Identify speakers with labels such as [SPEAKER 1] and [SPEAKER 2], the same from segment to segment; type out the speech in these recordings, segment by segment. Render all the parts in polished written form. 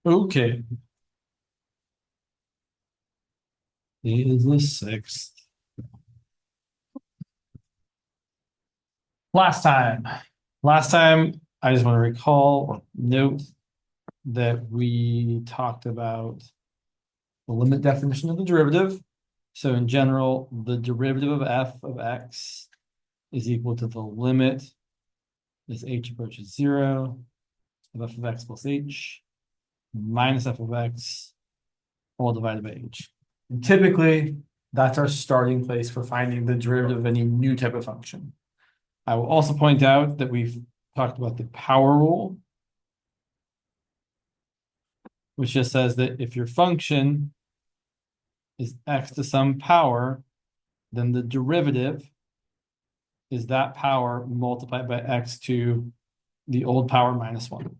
[SPEAKER 1] Okay. It is the 6th. Last time, I just want to recall or note that we talked about the limit definition of the derivative. So in general, the derivative of f of x is equal to the limit as h approaches 0 of f of x plus h minus f of x all divided by h. And typically, that's our starting place for finding the derivative of any new type of function. I will also point out that we've talked about the power rule, which just says that if your function is x to some power, then the derivative is that power multiplied by x to the old power minus 1.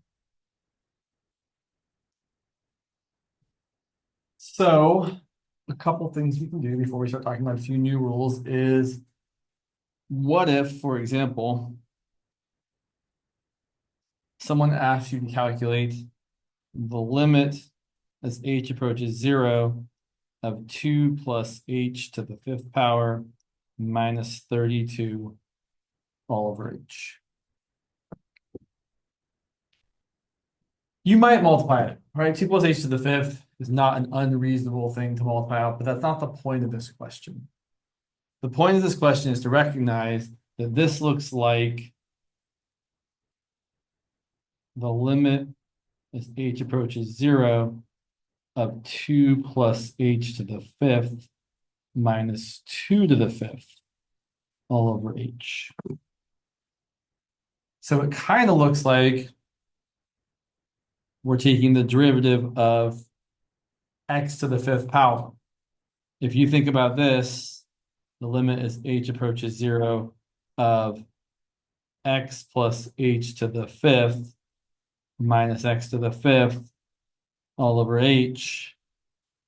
[SPEAKER 1] So a couple things we can do before we start talking about a few new rules is, what if, for example, someone asks you to calculate the limit as h approaches 0 of 2 plus h to the 5th power minus 32 all over h. You might multiply it, right? 2 plus h to the 5th is not an unreasonable thing to multiply out, but that's not the point of this question. The point of this question is to recognize that this looks like the limit as h approaches 0 of 2 plus h to the 5th minus 2 to the 5th all over h. So it kind of looks like we're taking the derivative of x to the 5th power. If you think about this, the limit as h approaches 0 of x plus h to the 5th minus x to the 5th all over h.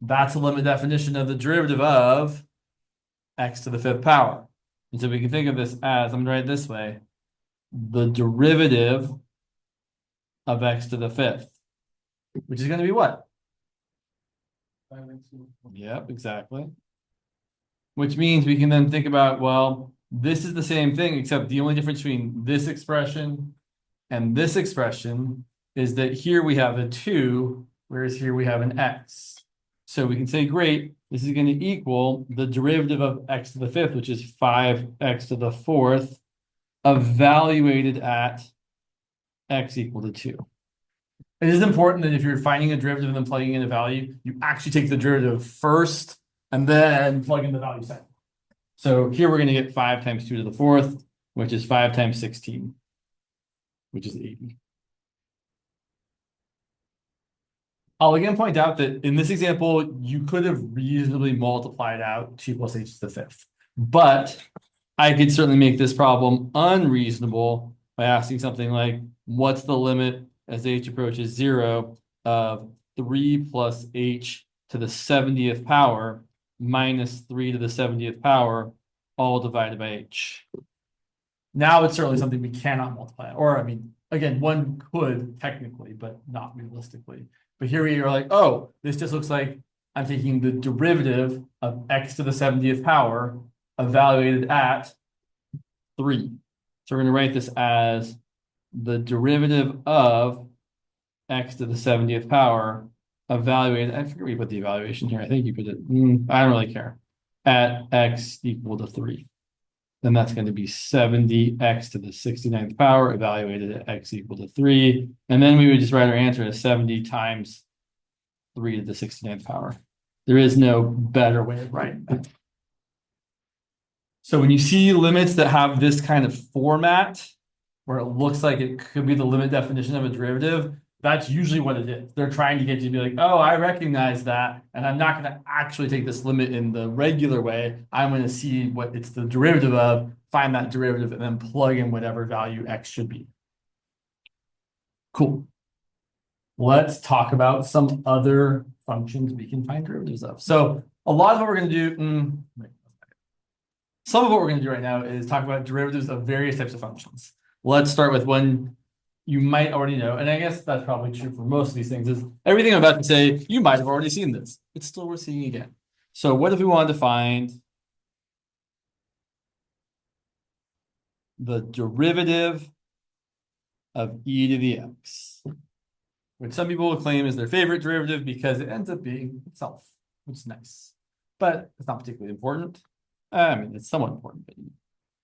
[SPEAKER 1] That's the limit definition of the derivative of x to the 5th power. And so we can think of this as, I'm going to write it this way, the derivative of x to the 5th, which is going to be what? Yep, exactly. Which means we can then think about, well, this is the same thing, except the only difference between this expression and this expression is that here we have a 2, whereas here we have an x. So we can say, great, this is going to equal the derivative of x to the 5th, which is 5x to the 4th, evaluated at x equal to 2. It is important that if you're finding a derivative and then plugging in a value, you actually take the derivative first and then plug in the value second. So here we're going to get 5 times 2 to the 4th, which is 5 times 16, which is 80. I'll again point out that in this example, you could have reasonably multiplied out 2 plus h to the 5th. But I could certainly make this problem unreasonable by asking something like, what's the limit as h approaches 0 of 3 plus h to the 70th power minus 3 to the 70th power, all divided by h. Now it's certainly something we cannot multiply. Or, I mean, again, one could technically, but not realistically. But here we are like, oh, this just looks like I'm taking the derivative of x to the 70th power evaluated at 3. So we're going to write this as the derivative of x to the 70th power evaluated, I forget where you put the evaluation here. I think you put it, I don't really care, at x equal to 3. Then that's going to be 70x to the 69th power evaluated at x equal to 3. And then we would just write our answer as 70 times 3 to the 69th power. There is no better way of writing that. So when you see limits that have this kind of format, where it looks like it could be the limit definition of a derivative, that's usually what it is. They're trying to get you to be like, oh, I recognize that, and I'm not going to actually take this limit in the regular way. I'm going to see what it's the derivative of, find that derivative, and then plug in whatever value x should be. Cool. Let's talk about some other functions we can find derivatives of. So a lot of what we're going to do, some of what we're going to do right now is talk about derivatives of various types of functions. Let's start with one you might already know, and I guess that's probably true for most of these things, is everything I'm about to say, you might have already seen this. It's still worth seeing again. So what if we wanted to find the derivative of e to the x, which some people will claim is their favorite derivative because it ends up being itself, which is nice, but it's not particularly important. I mean, it's somewhat important, but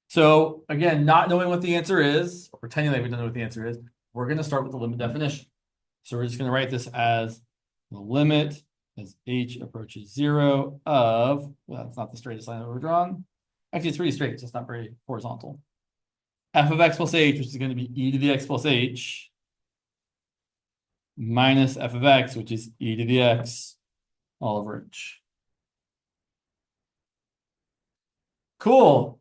[SPEAKER 1] so again, not knowing what the answer is, or pretending like we don't know what the answer is, we're going to start with the limit definition. So we're just going to write this as the limit as h approaches 0 of, well, that's not the straightest line that we're drawn. Actually, it's pretty straight, so it's not very horizontal. F of x plus h, which is going to be e to the x plus h, minus f of x, which is e to the x all over h. Cool.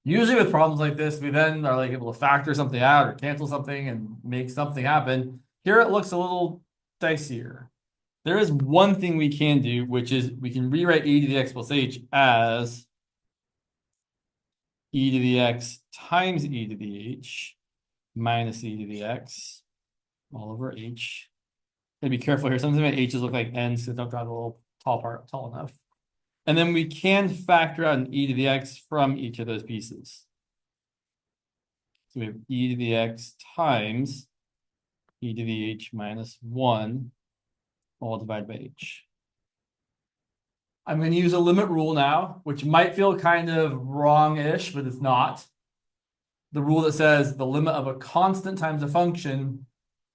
[SPEAKER 1] Usually with problems like this, we then are like able to factor something out or cancel something and make something happen. Here it looks a little dicier. There is one thing we can do, which is we can rewrite e to the x plus h as e to the x times e to the h minus e to the x all over h. Gotta be careful here. Sometimes my h's look like n's, so don't draw the little tall part tall enough. And then we can factor out an e to the x from each of those pieces. So we have e to the x times e to the h minus 1 all divided by h. I'm going to use a limit rule now, which might feel kind of wrong-ish, but it's not. The rule that says the limit of a constant times a function,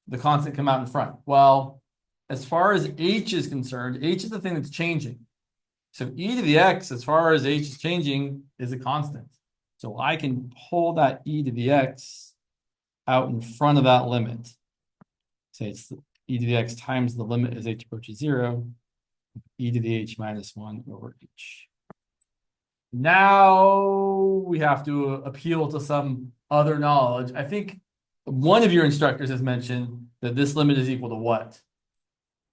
[SPEAKER 1] the constant come out in front. Well, as far as h is concerned, h is the thing that's changing. So e to the x, as far as h is changing, is a constant. So I can pull that e to the x out in front of that limit. Say it's e to the x times the limit as h approaches 0, e to the h minus 1 over h. Now we have to appeal to some other knowledge. I think one of your instructors has mentioned that this limit is equal to what?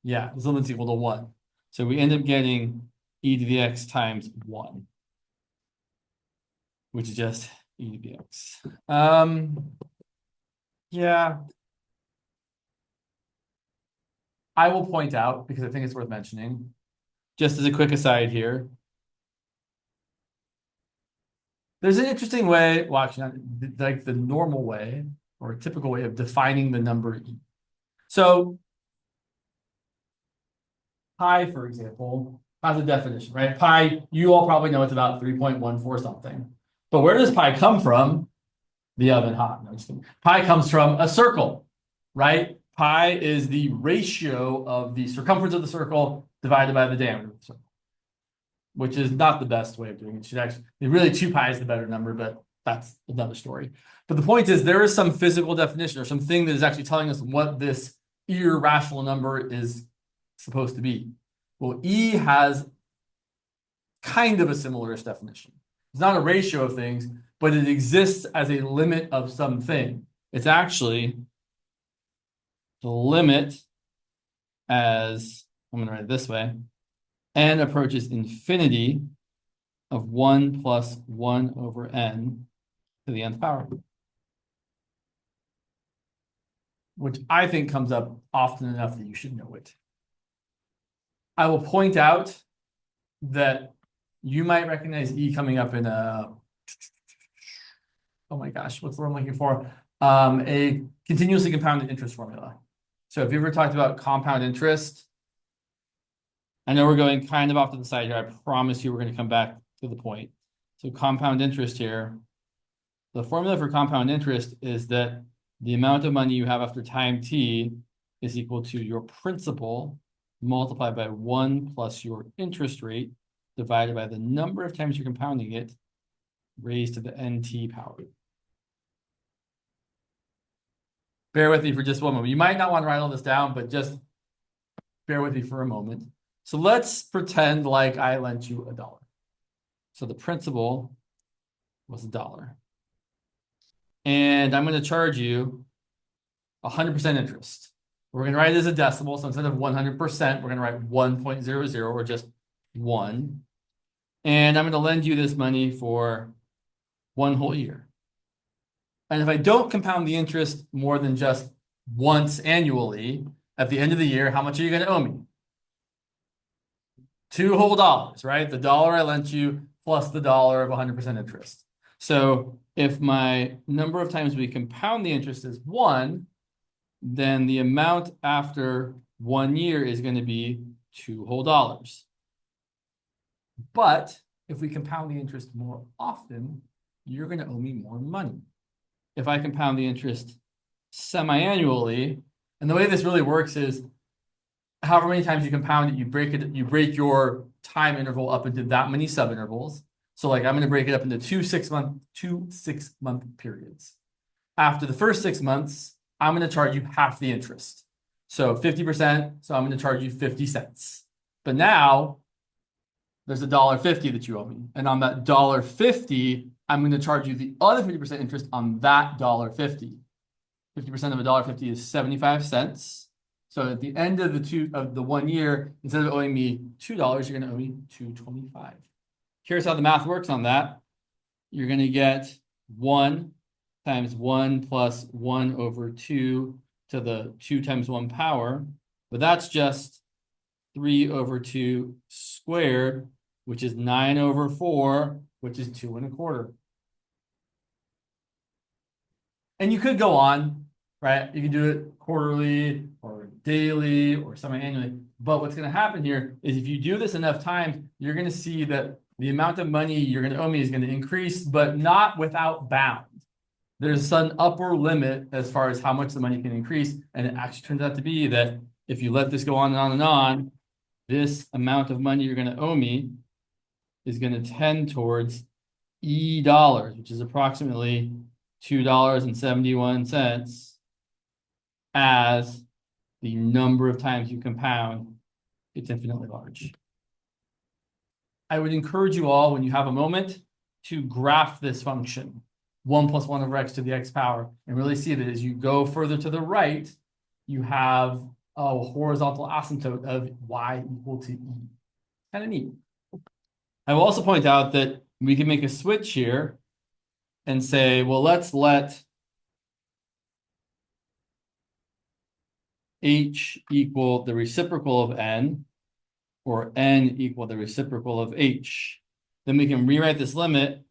[SPEAKER 1] Yeah, this limit is equal to 1. So we end up getting e to the x times 1, which is just e to the x. Yeah. I will point out, because I think it's worth mentioning, just as a quick aside here, there's an interesting way, well, actually, not like the normal way or a typical way of defining the number e. So pi, for example, has a definition, right? Pi, you all probably know it's about 3.14 something. But where does pi come from? The oven hot. No, just kidding. Pi comes from a circle, right? Pi is the ratio of the circumference of the circle divided by the diameter of the circle, which is not the best way of doing it. It should actually, really 2 pi is the better number, but that's another story. But the point is there is some physical definition or something that is actually telling us what this irrational number is supposed to be. Well, E has kind of a similar-ish definition. It's not a ratio of things, but it exists as a limit of something. It's actually the limit as, I'm going to write it this way, n approaches infinity of 1 plus 1 over n to the nth power, which I think comes up often enough that you should know it. I will point out that you might recognize E coming up in a, oh my gosh, what's the word I'm looking for? A continuously compounded interest formula. So if you ever talked about compound interest, I know we're going kind of off to the side here. I promise you we're going to come back to the point. So compound interest here, the formula for compound interest is that the amount of money you have after time t is equal to your principal multiplied by 1 plus your interest rate divided by the number of times you're compounding it raised to the nt power. Bear with me for just one moment. You might not want to write all this down, but just bear with me for a moment. So let's pretend like I lent you $1. So the principal was $1. And I'm going to charge you 100% interest. We're going to write it as a decimal. So instead of 100%, we're going to write 1.00 or just 1. And I'm going to lend you this money for 1 whole year. And if I don't compound the interest more than just once annually, at the end of the year, how much are you going to owe me? $2 whole, right? The dollar I lent you plus the dollar of 100% interest. So if my number of times we compound the interest is 1, then the amount after 1 year is going to be $2 whole. But if we compound the interest more often, you're going to owe me more money. If I compound the interest semi-annually, and the way this really works is however many times you compound it, you break your time interval up into that many subintervals. So like I'm going to break it up into two 6-month periods. After the first 6 months, I'm going to charge you half the interest. So 50%, so I'm going to charge you 50 cents. But now there's $1.50 that you owe me. And on that $1.50, I'm going to charge you the other 50% interest on that $1.50. 50% of $1.50 is 75 cents. So at the end of the 1 year, instead of owing me $2, you're going to owe me $2.25. Here's how the math works on that. You're going to get 1 times 1 plus 1 over 2 to the 2 times 1 power. But that's just 3 over 2 squared, which is 9 over 4, which is 2 1/4. And you could go on, right? You can do it quarterly or daily or semi-annually. But what's going to happen here is if you do this enough times, you're going to see that the amount of money you're going to owe me is going to increase, but not without bound. There's an upper limit as far as how much the money can increase. And it actually turns out to be that if you let this go on and on and on, this amount of money you're going to owe me is going to tend towards E dollars, which is approximately $2.71 as the number of times you compound, it's infinitely large. I would encourage you all, when you have a moment, to graph this function, 1 plus 1 over x to the x power, and really see that as you go further to the right, you have a horizontal asymptote of y equal to e. Kind of neat. I will also point out that we can make a switch here and say, well, let's let h equal the reciprocal of n, or n equal the reciprocal of h. Then we can rewrite this limit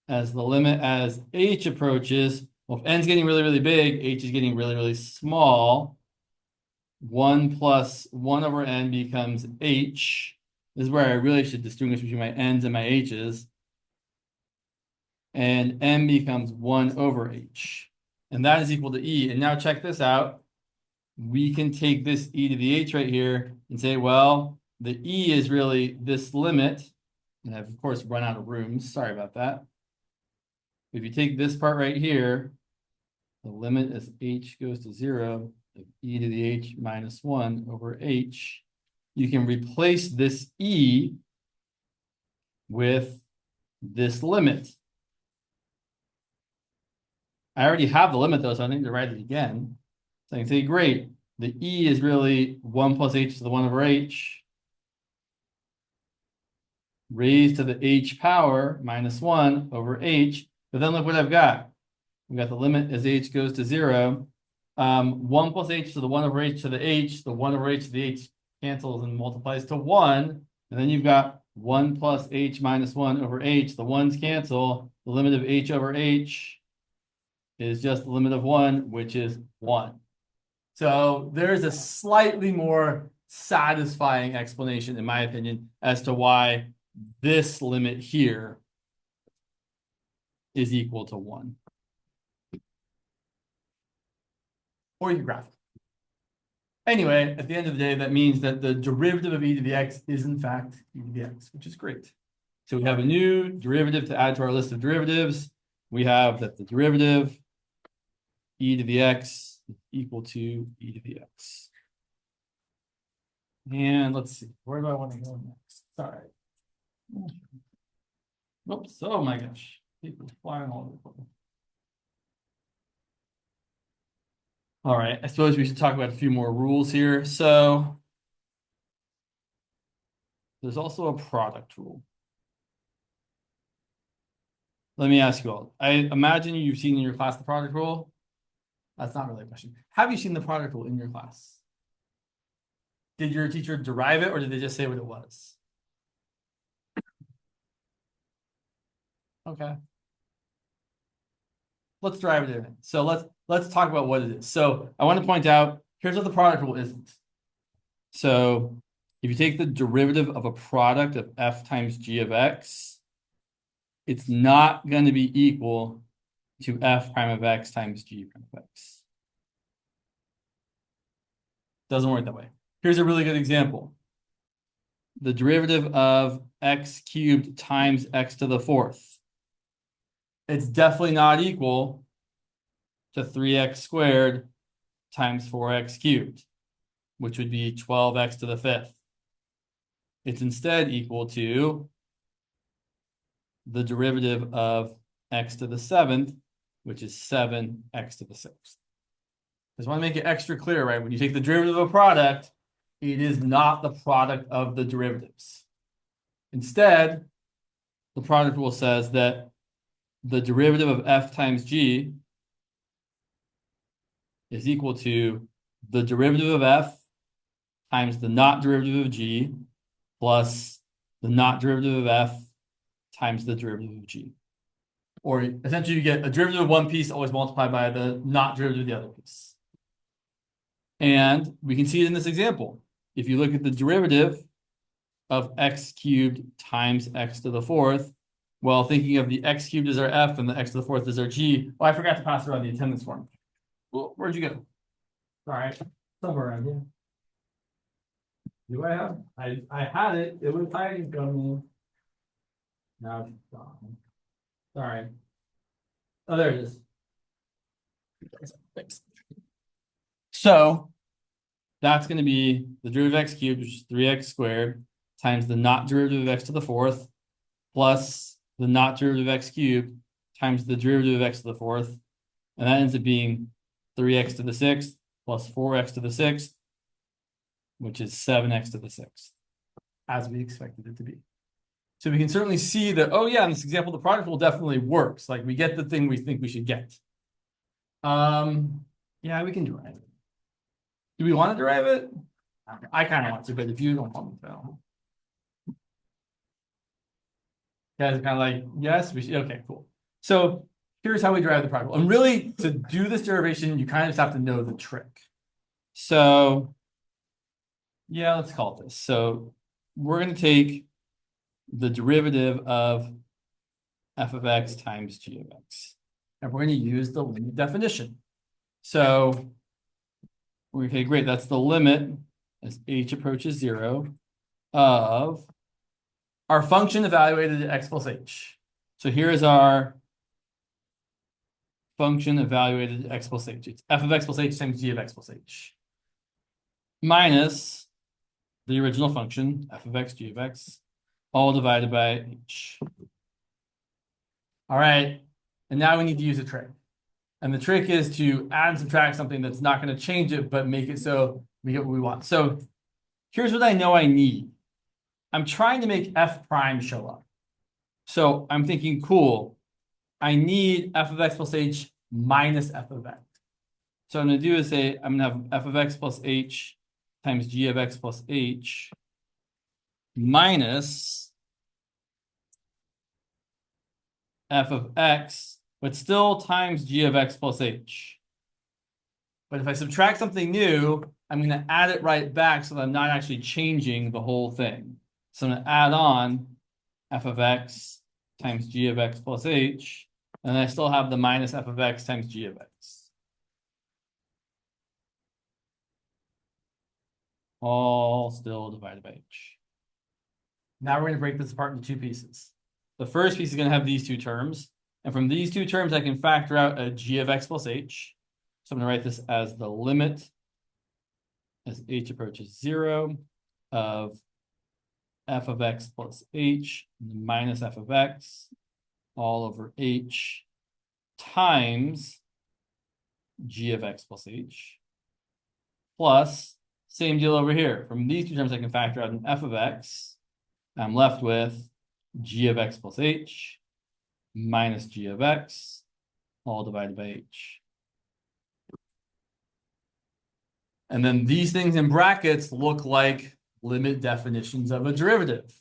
[SPEAKER 1] as the limit as h approaches. Well, if n's getting really, really big, h is getting really, really small. 1 plus 1 over n becomes h. This is where I really should distinguish between my n's and my h's. And m becomes 1 over h. And that is equal to e. And now check this out. We can take this e to the h right here and say, well, the e is really this limit. And I've, of course, run out of rooms. Sorry about that. If you take this part right here, the limit as h goes to 0 of e to the h minus 1 over h, you can replace this e with this limit. I already have the limit, though, so I don't need to write it again. So I can say, great, the e is really 1 plus h to the 1 over h raised to the h power minus 1 over h. But then look what I've got. We've got the limit as h goes to 0. 1 plus h to the 1 over h to the h. The 1 over h to the h cancels and multiplies to 1. And then you've got 1 plus h minus 1 over h. The 1's cancel. The limit of h over h is just the limit of 1, which is 1. So there's a slightly more satisfying explanation, in my opinion, as to why this limit here is equal to 1. Or you can graph it. Anyway, at the end of the day, that means that the derivative of e to the x is, in fact, e to the x, which is great. So we have a new derivative to add to our list of derivatives. We have that the derivative e to the x is equal to e to the x. And let's see, where do I want to go next? Sorry. Oops, oh my gosh. People flying all over the place. All right, I suppose we should talk about a few more rules here. So there's also a product rule. let me ask you all. I imagine you've seen in your class the product rule. That's not really a question. Have you seen the product rule in your class? Did your teacher derive it or did they just say what it was? Okay. Let's derive it in. So let's talk about what it is. So I want to point out, here's what the product rule isn't. So if you take the derivative of a product of f times g of x, it's not going to be equal to f prime of x times g prime of x. Doesn't work that way. Here's a really good example. The derivative of x cubed times x to the fourth. It's definitely not equal to 3x squared times 4x cubed, which would be 12x to the fifth. It's instead equal to the derivative of x to the seventh, which is 7x to the sixth. Just want to make it extra clear, right? When you take the derivative of a product, it is not the product of the derivatives. Instead, the product rule says that the derivative of f times g is equal to the derivative of f times the not derivative of g plus the not derivative of f times the derivative of g. Or essentially you get a derivative of one piece always multiplied by the not derivative of the other piece. And we can see it in this example. If you look at the derivative of x cubed times x to the fourth, well, thinking of the x cubed as our f and the x to the fourth as our g. Oh, I forgot to pass around the attendance form. Well, where'd you go? All right, somewhere around here. Do I have? I had it. It was hiding from me. Now it's gone. Sorry. Oh, there it is. Thanks. So that's going to be the derivative of x cubed, which is 3x squared, times the not derivative of x to the fourth, plus the not derivative of x cubed, times the derivative of x to the fourth. And that ends up being 3x to the sixth, plus 4x to the sixth, which is 7x to the sixth, as we expected it to be. So we can certainly see that, oh yeah, in this example, the product rule definitely works. Like we get the thing we think we should get. Yeah, we can derive it. Do we want to derive it? I kind of want to, but if you don't want to, guys are kind of like, yes, we should. Okay, cool. So here's how we derive the product rule. And really, to do this derivation, you kind of just have to know the trick. So yeah, let's call it this. So we're going to take the derivative of f of x times g of x. And we're going to use the limit definition. So, okay, great. That's the limit as h approaches 0 of our function evaluated at x plus h. So here is our function evaluated at x plus h. It's f of x plus h times g of x plus h. Minus the original function, f of x, g of x, all divided by h. All right, and now we need to use a trick. And the trick is to add and subtract something that's not going to change it, but make it so we get what we want. So here's what I know I need. I'm trying to make f prime show up. So I'm thinking, cool, I need f of x plus h minus f of x. So what I'm going to do is say, I'm going to have f of x plus h times g of x plus h minus f of x, but still times g of x plus h. But if I subtract something new, I'm going to add it right back so that I'm not actually changing the whole thing. So I'm going to add on f of x times g of x plus h, and I still have the minus f of x times g of x. All still divided by h. Now we're going to break this apart into two pieces. The first piece is going to have these two terms. And from these two terms, I can factor out a g of x plus h. So I'm going to write this as the limit as h approaches 0 of f of x plus h minus f of x all over h times g of x plus h plus, same deal over here. From these two terms, I can factor out an f of x. I'm left with g of x plus h minus g of x, all divided by h. And then these things in brackets look like limit definitions of a derivative.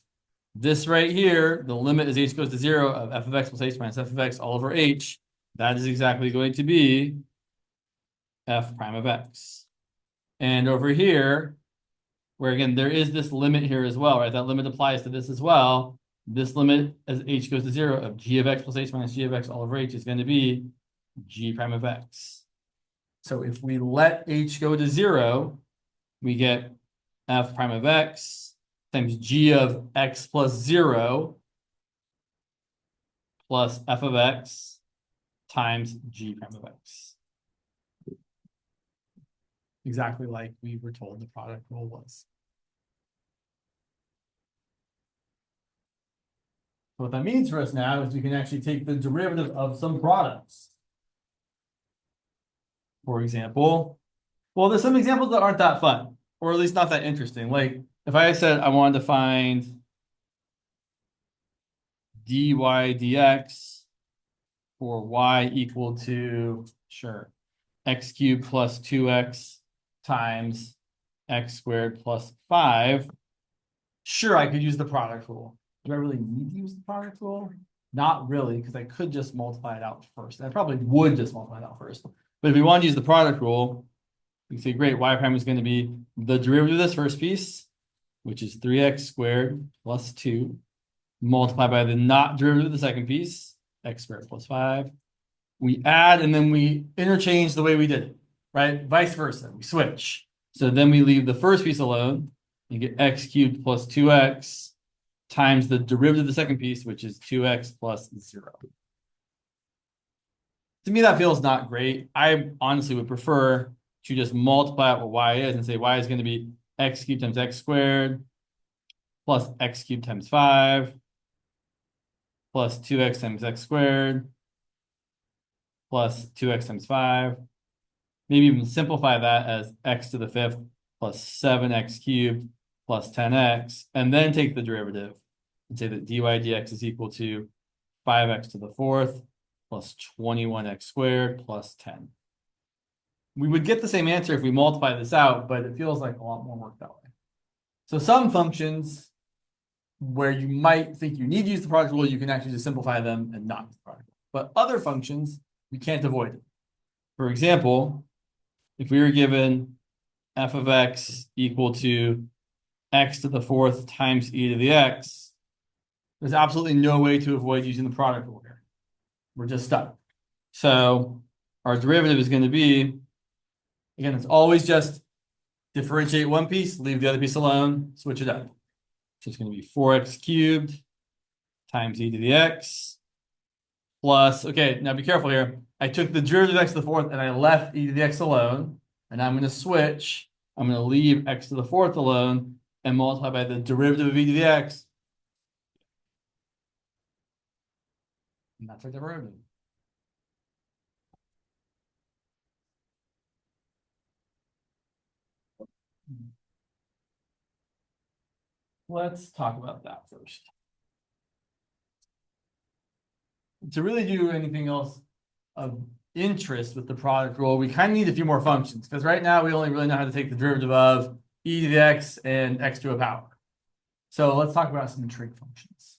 [SPEAKER 1] This right here, the limit as h goes to 0 of f of x plus h minus f of x all over h, that is exactly going to be f prime of x. And over here, where again, there is this limit here as well, right? That limit applies to this as well. This limit as h goes to 0 of g of x plus h minus g of x all over h is going to be g prime of x. So if we let h go to 0, we get f prime of x times g of x plus 0 plus f of x times g prime of x. Exactly like we were told the product rule was. What that means for us now is we can actually take the derivative of some products. For example, well, there's some examples that aren't that fun, or at least not that interesting. Like if I said I wanted to find dy dx for y equal to, sure, x cubed plus 2x times x squared plus 5, sure, I could use the product rule. Do I really need to use the product rule? Not really, because I could just multiply it out first. And I probably would just multiply it out first. But if we want to use the product rule, we can say, great, y prime is going to be the derivative of this first piece, which is 3x squared plus 2, multiplied by the not derivative of the second piece, x squared plus 5. We add, and then we interchange the way we did it, right? Vice versa, we switch. So then we leave the first piece alone. You get x cubed plus 2x times the derivative of the second piece, which is 2x plus 0. To me, that feels not great. I honestly would prefer to just multiply out what y is and say y is going to be x cubed times x squared plus x cubed times 5 plus 2x times x squared plus 2x times 5. Maybe even simplify that as x to the 5th plus 7x cubed plus 10x, and then take the derivative and say that dy dx is equal to 5x to the 4th plus 21x squared plus 10. We would get the same answer if we multiply this out, but it feels like a lot more work that way. So some functions where you might think you need to use the product rule, you can actually just simplify them and not use the product rule. But other functions, you can't avoid it. For example, if we were given f of x equal to x to the 4th times e to the x, there's absolutely no way to avoid using the product rule here. We're just stuck. So our derivative is going to be, again, it's always just differentiate one piece, leave the other piece alone, switch it up. So it's going to be 4x cubed times e to the x plus, okay, now be careful here. I took the derivative of x to the 4th and I left e to the x alone. And I'm going to switch. I'm going to leave x to the 4th alone and multiply by the derivative of e to the x. And that's our derivative. Let's talk about that first. To really do anything else of interest with the product rule, we kind of need a few more functions, because right now we only really know how to take the derivative of e to the x and x to a power. So let's talk about some trig functions.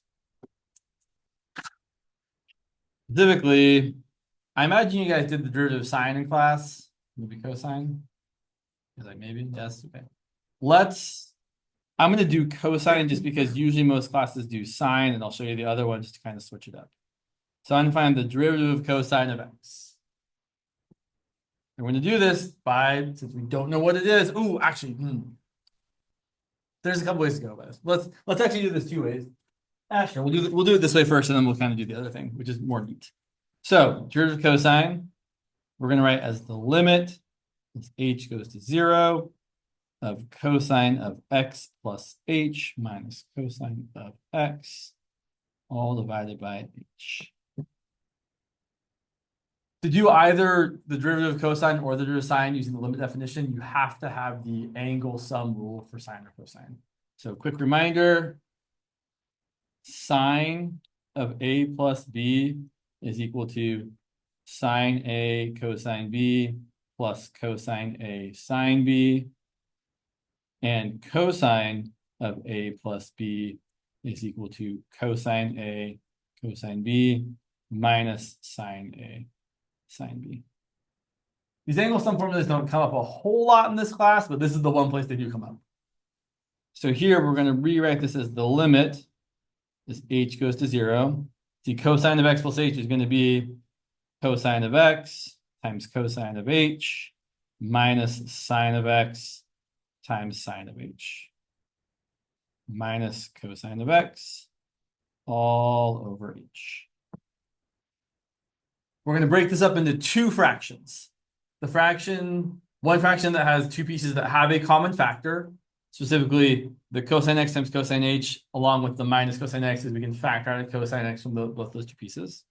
[SPEAKER 1] Specifically, I imagine you guys did the derivative of sine in class, maybe cosine. Is that maybe? Yes, okay. I'm going to do cosine just because usually most classes do sine, and I'll show you the other one just to kind of switch it up. So I'm going to find the derivative of cosine of x. And we're going to do this by, since we don't know what it is. Ooh, actually, there's a couple ways to go about this. Let's actually do this two ways. Sure, we'll do it this way first, and then we'll kind of do the other thing, which is more neat. So derivative of cosine, we're going to write as the limit as h goes to 0 of cosine of x plus h minus cosine of x, all divided by h. To do either the derivative of cosine or the derivative of sine using the limit definition, you have to have the angle sum rule for sine or cosine. So quick reminder, sine of A plus B is equal to sine A cosine B plus cosine A sine B. And cosine of A plus B is equal to cosine A cosine B minus sine A sine B. These angle sum formulas don't come up a whole lot in this class, but this is the one place they do come up. So here we're going to rewrite this as the limit as h goes to 0. See, cosine of x plus h is going to be cosine of x times cosine of h minus sine of x times sine of h minus cosine of x all over h. We're going to break this up into two fractions. One fraction that has two pieces that have a common factor, specifically the cosine x times cosine h, along with the minus cosine x, as we can factor out a cosine x from both those two pieces.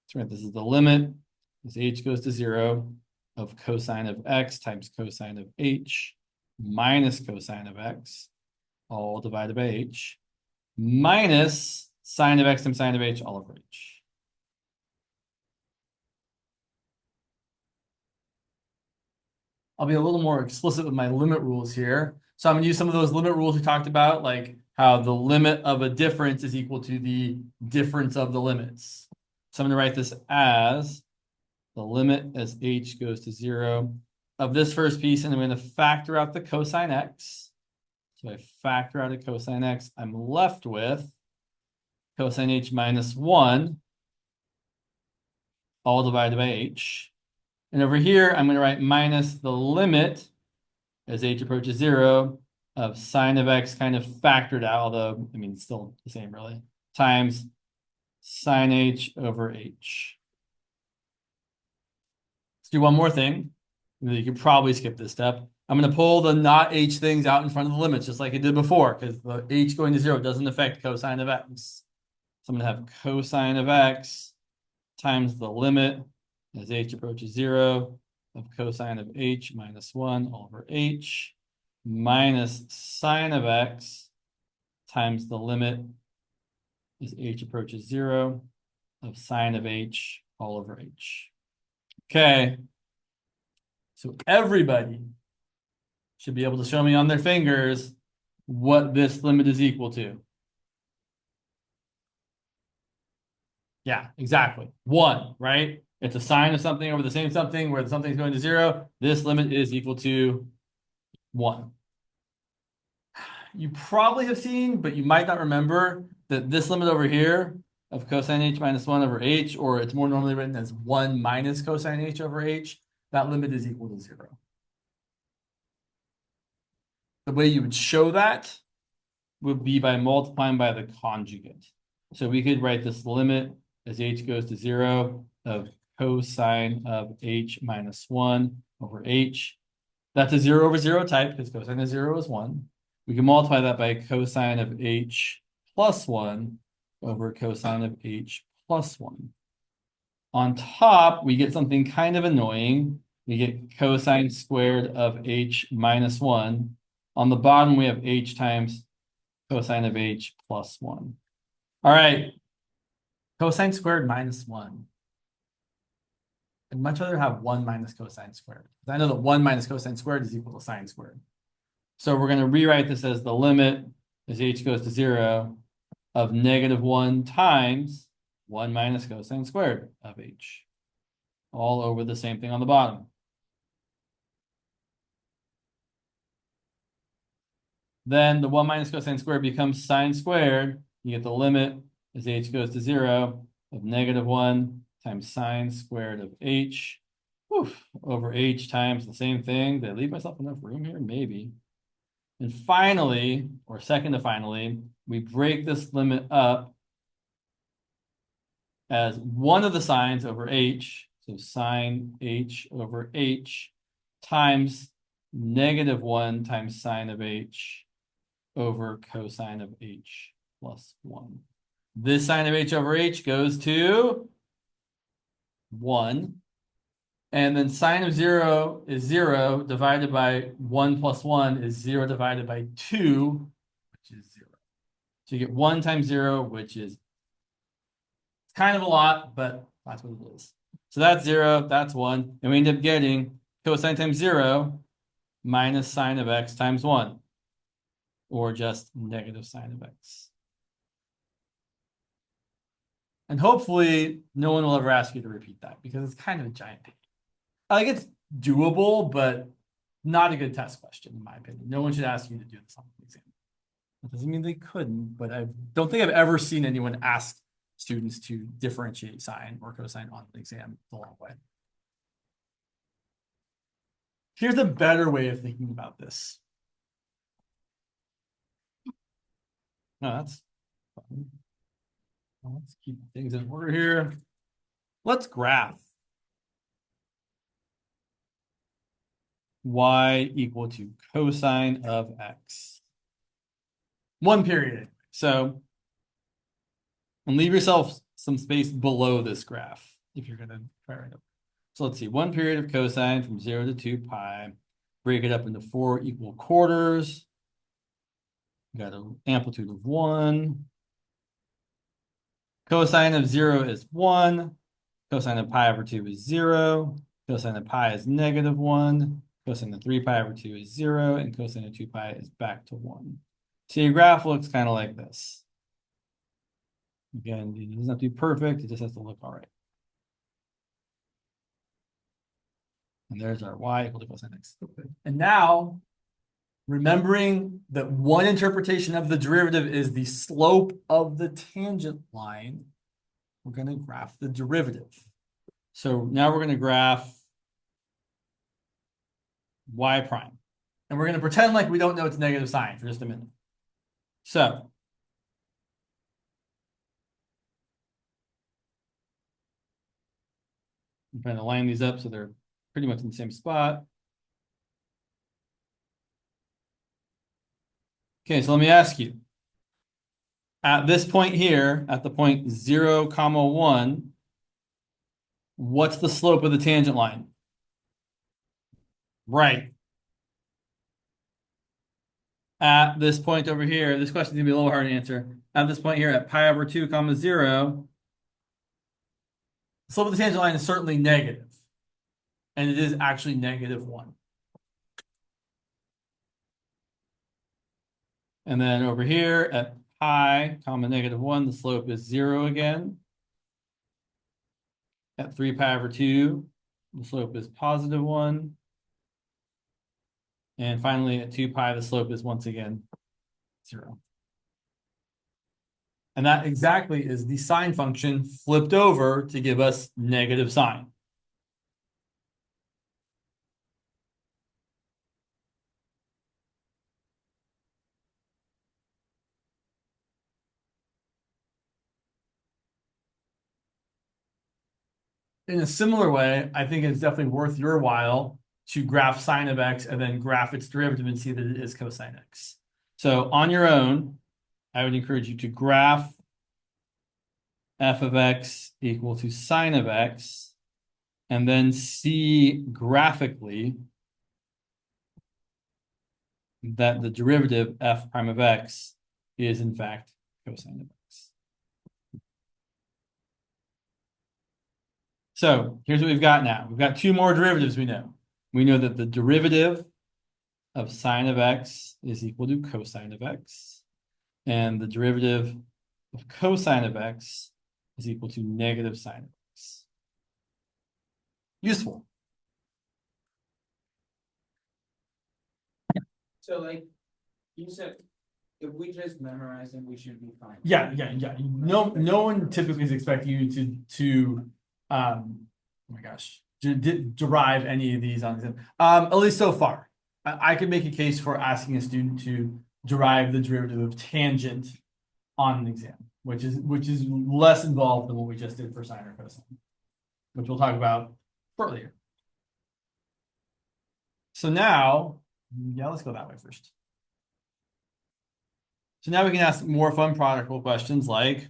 [SPEAKER 1] So this is the limit as h goes to 0 of cosine of x times cosine of h minus cosine of x, all divided by h, minus sine of x times sine of h all over h. I'll be a little more explicit with my limit rules here. So I'm going to use some of those limit rules we talked about, like how the limit of a difference is equal to the difference of the limits. So I'm going to write this as the limit as h goes to 0 of this first piece, and I'm going to factor out the cosine x. So I factor out a cosine x, I'm left with cosine h minus 1, all divided by h. And over here, I'm going to write minus the limit as h approaches 0 of sine of x kind of factored out, although, I mean, it's still the same really, times sine h over h. Let's do one more thing. You could probably skip this step. I'm going to pull the not h things out in front of the limits, just like I did before, because the h going to 0 doesn't affect cosine of x. So I'm going to have cosine of x times the limit as h approaches 0 of cosine of h minus 1 all over h minus sine of x times the limit as h approaches 0 of sine of h all over h. Okay. So everybody should be able to show me on their fingers what this limit is equal to. Yeah, exactly. 1, right? It's a sine of something over the same something where something's going to 0. This limit is equal to 1. You probably have seen, but you might not remember, that this limit over here of cosine h minus 1 over h, or it's more normally written as 1 minus cosine h over h, that limit is equal to 0. The way you would show that would be by multiplying by the conjugate. So we could write this limit as h goes to 0 of cosine of h minus 1 over h. That's a 0 over 0 type because cosine of 0 is 1. We can multiply that by cosine of h plus 1 over cosine of h plus 1. On top, we get something kind of annoying. We get cosine squared of h minus 1. On the bottom, we have h times cosine of h plus 1. All right. Cosine squared minus 1. I'd much rather have 1 minus cosine squared. I know that 1 minus cosine squared is equal to sine squared. So we're going to rewrite this as the limit as h goes to 0 of negative 1 times 1 minus cosine squared of h. All over the same thing on the bottom. Then the 1 minus cosine squared becomes sine squared. You get the limit as h goes to 0 of negative 1 times sine squared of h over h times the same thing. Did I leave myself enough room here? Maybe. And finally, or second to finally, we break this limit up as one of the sines over h, so sine h over h, times negative 1 times sine of h over cosine of h plus 1. This sine of h over h goes to 1. And then sine of 0 is 0 divided by 1 plus 1 is 0 divided by 2, which is 0. So you get 1 times 0, which is kind of a lot, but that's what it is. So that's 0, that's 1, and we end up getting cosine times 0 minus sine of x times 1, or just negative sine of x. And hopefully no one will ever ask you to repeat that because it's kind of a giant thing. Like it's doable, but not a good test question, in my opinion. No one should ask you to do this on the exam. That doesn't mean they couldn't, but I don't think I've ever seen anyone ask students to differentiate sine or cosine on the exam the long way. Here's a better way of thinking about this. No, that's fine. Let's keep things in order here. Let's graph y equal to cosine of x. One period. So, and leave yourself some space below this graph if you're going to try right up. So let's see, one period of cosine from 0 to 2 pi. Break it up into 4 equal quarters. Got an amplitude of 1. Cosine of 0 is 1. Cosine of pi over 2 is 0. Cosine of pi is negative 1. Cosine of 3 pi over 2 is 0. And cosine of 2 pi is back to 1. So your graph looks kind of like this. Again, it doesn't have to be perfect. It just has to look all right. And there's our y equal to cosine x. And now, remembering that one interpretation of the derivative is the slope of the tangent line, we're going to graph the derivative. So now we're going to graph y prime. And we're going to pretend like we don't know it's negative sine for just a minute. So I'm trying to line these up so they're pretty much in the same spot. Okay, so let me ask you. At this point here, at the point 0, 1, what's the slope of the tangent line? Right. At this point over here, this question is going to be a little hard to answer. At this point here, at pi over 2, 0, the slope of the tangent line is certainly negative. And it is actually negative 1. And then over here at pi, negative 1, the slope is 0 again. At 3 pi over 2, the slope is positive 1. And finally, at 2 pi, the slope is once again 0. And that exactly is the sine function flipped over to give us negative sine. In a similar way, I think it's definitely worth your while to graph sine of x and then graph its derivative and see that it is cosine x. So on your own, I would encourage you to graph f of x equal to sine of x, and then see graphically that the derivative f prime of x is in fact cosine of x. So here's what we've got now. We've got two more derivatives we know. We know that the derivative of sine of x is equal to cosine of x. And the derivative of cosine of x is equal to negative sine of x. Useful.
[SPEAKER 2] So like you said, if we just memorize them, we should be fine.
[SPEAKER 1] Yeah. No one typically is expecting you to oh my gosh, derive any of these on exam. At least so far. I could make a case for asking a student to derive the derivative of tangent on an exam, which is less involved than what we just did for sine or cosine, which we'll talk about shortly here. So now, yeah, let's go that way first. So now we can ask more fun practical questions like,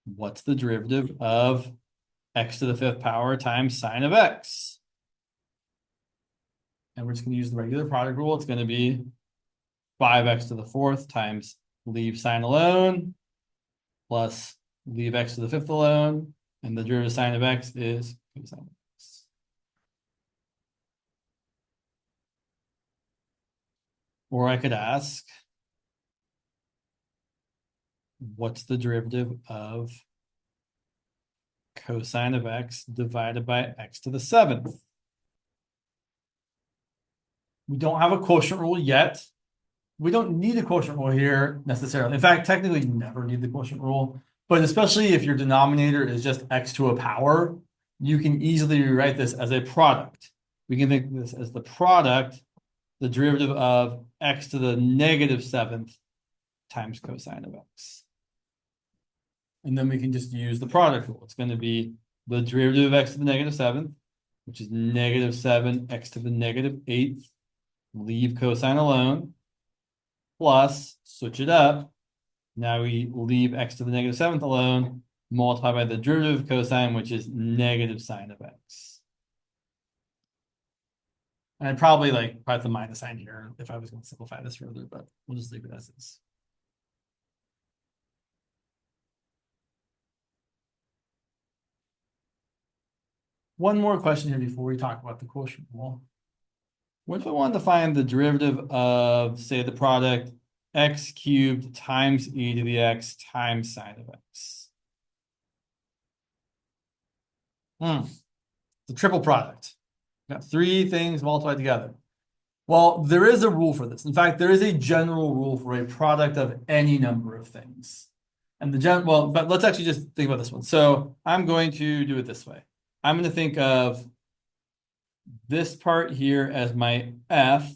[SPEAKER 1] what's the derivative of x to the 5th power times sine of x? And we're just going to use the regular product rule. It's going to be 5x to the 4th times leave sine alone plus leave x to the fifth alone, and the derivative sine of x is cosine of x. Or I could ask, what's the derivative of cosine of x divided by x to the seventh? We don't have a quotient rule yet. We don't need a quotient rule here necessarily. In fact, technically you never need the quotient rule, but especially if your denominator is just x to a power, you can easily rewrite this as a product. We can think of this as the product, the derivative of x to the negative seventh times cosine of x. And then we can just use the product rule. It's going to be the derivative of x to the negative seventh, which is negative 7 x to the negative eighth, leave cosine alone, plus, switch it up. Now we leave x to the negative seventh alone, multiply by the derivative of cosine, which is negative sine of x. And I'd probably like put the minus sign here if I was going to simplify this further, but we'll just leave it as is. One more question here before we talk about the quotient rule. What if I wanted to find the derivative of, say, the product x cubed times e to the x times sine of x? The triple product. Got three things multiplied together. Well, there is a rule for this. In fact, there is a general rule for a product of any number of things. And but let's actually just think about this one. So I'm going to do it this way. I'm going to think of this part here as my f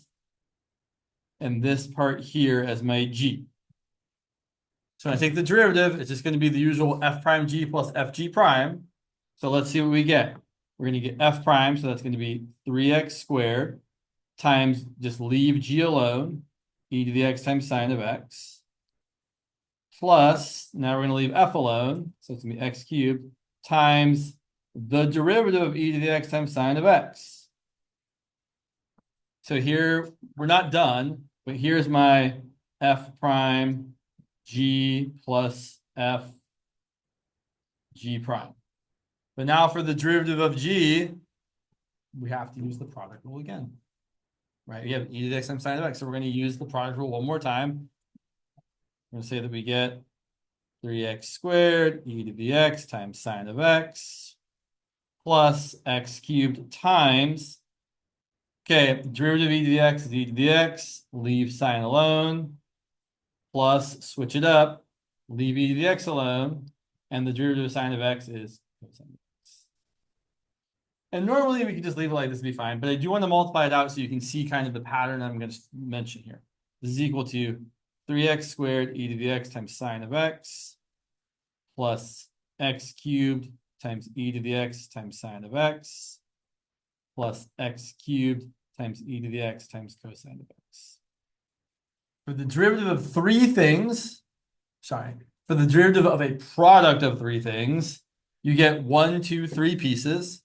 [SPEAKER 1] and this part here as my g. So when I take the derivative, it's just going to be the usual f prime g plus fg prime. So let's see what we get. We're going to get f prime, so that's going to be 3x squared times, just leave g alone, e to the x times sine of x, plus, now we're going to leave f alone, so it's going to be x cubed, times the derivative of e to the x times sine of x. So here, we're not done, but here's my f prime g plus f g prime. But now for the derivative of g, we have to use the product rule again. Right? We have e to the x times sine of x, so we're going to use the product rule one more time. We're going to say that we get 3x squared e to the x times sine of x plus x cubed times, okay, derivative of e to the x is e to the x, leave sine alone, plus, switch it up, leave e to the x alone, and the derivative of sine of x is cosine of x. And normally we can just leave it like this to be fine, but I do want to multiply it out so you can see kind of the pattern I'm going to mention here. This is equal to 3x squared e to the x times sine of x plus x cubed times e to the x times sine of x plus x cubed times e to the x times cosine of x. For the derivative of three things, for the derivative of a product of three things, you get 1, 2, 3 pieces,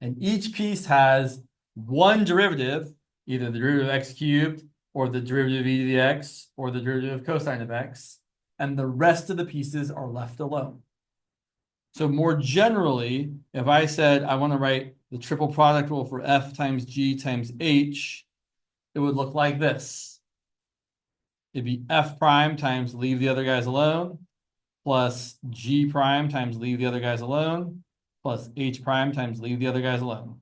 [SPEAKER 1] and each piece has one derivative, either the derivative of x cubed, or the derivative of e to the x, or the derivative of cosine of x, and the rest of the pieces are left alone. So more generally, if I said I want to write the triple product rule for f times g times h, it would look like this. It'd be f prime times leave the other guys alone, plus g prime times leave the other guys alone, plus h prime times leave the other guys alone.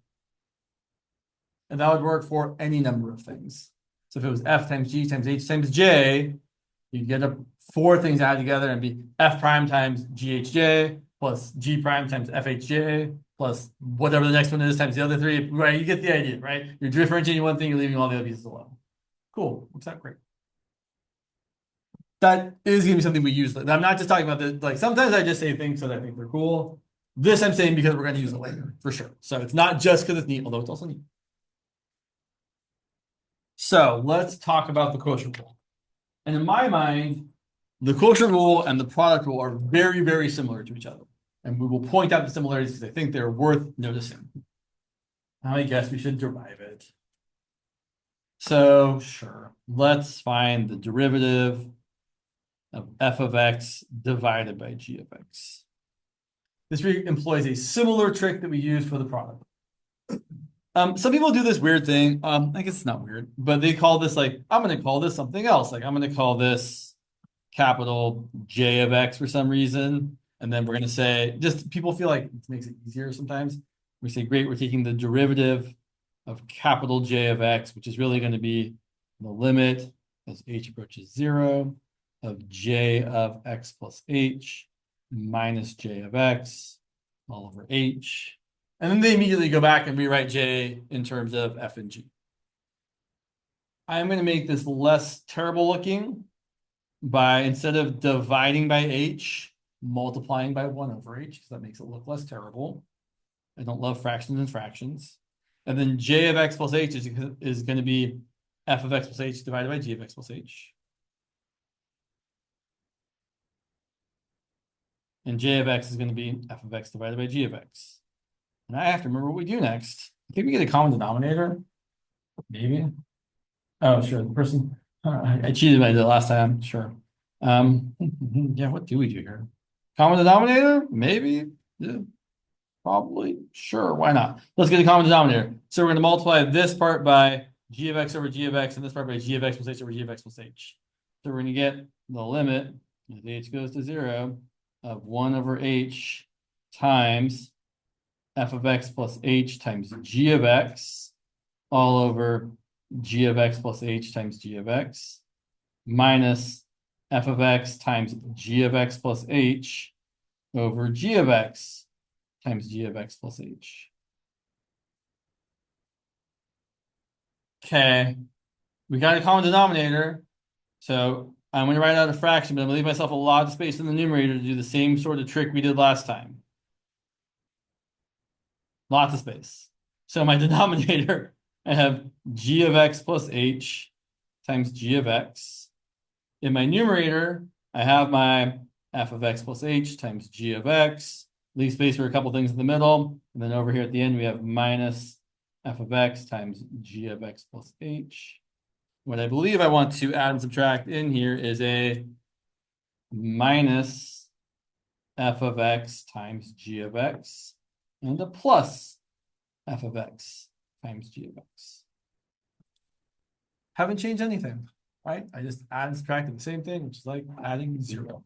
[SPEAKER 1] And that would work for any number of things. So if it was f times g times h times j, you'd get up 4 things added together and be f prime times ghj plus g prime times fhj plus whatever the next one is times the other 3. Right, you get the idea, right? You're differentiating one thing, you're leaving all the other pieces alone. Cool, works out great. That is going to be something we use. I'm not just talking about this. Like sometimes I just say things that I think they're cool. This I'm saying because we're going to use it later for sure. So it's not just because it's neat, although it's also neat. So let's talk about the quotient rule. And in my mind, the quotient rule and the product rule are very, very similar to each other. And we will point out the similarities because I think they're worth noticing. I guess we should derive it. So sure, let's find the derivative of f of x divided by g of x. This employs a similar trick that we use for the product. Some people do this weird thing. I guess it's not weird, but they call this like, I'm going to call this something else. Like I'm going to call this capital J of X for some reason. And then we're going to say, just people feel like it makes it easier sometimes. We say, great, we're taking the derivative of capital J of X, which is really going to be the limit as H approaches 0 of J of X plus H minus J of X all over H. And then they immediately go back and rewrite J in terms of F and G. I'm going to make this less terrible looking by, instead of dividing by H, multiplying by 1 over H, because that makes it look less terrible. I don't love fractions and fractions. And then J of X plus H is going to be F of X plus H divided by G of X plus H. And J of X is going to be F of X divided by G of X. And I have to remember what we do next. I think we get a common denominator. Maybe. Oh, sure. The person. I cheated by the last time. Sure. Yeah, what do we do here? Common denominator? Maybe. Yeah. Probably. Sure. Why not? Let's get a common denominator. So we're going to multiply this part by G of X over G of X and this part by G of X plus H over G of X plus H. So we're going to get the limit as H goes to 0 of 1 over H times F of X plus H times G of X all over G of X plus H times G of X minus F of X times G of X plus H over G of X times G of X plus H. Okay, we got a common denominator. So I'm going to write out a fraction, but I'm going to leave myself a lot of space in the numerator to do the same sort of trick we did last time. Lots of space. So my denominator, I have G of X plus H times G of X. In my numerator, I have my F of X plus H times G of X. Leave space for a couple things in the middle. And then over here at the end, we have minus F of X times G of X plus H. What I believe I want to add and subtract in here is a minus F of X times G of X and a plus F of X times G of X. Haven't changed anything, right? I just add and subtracted the same thing, which is like adding 0.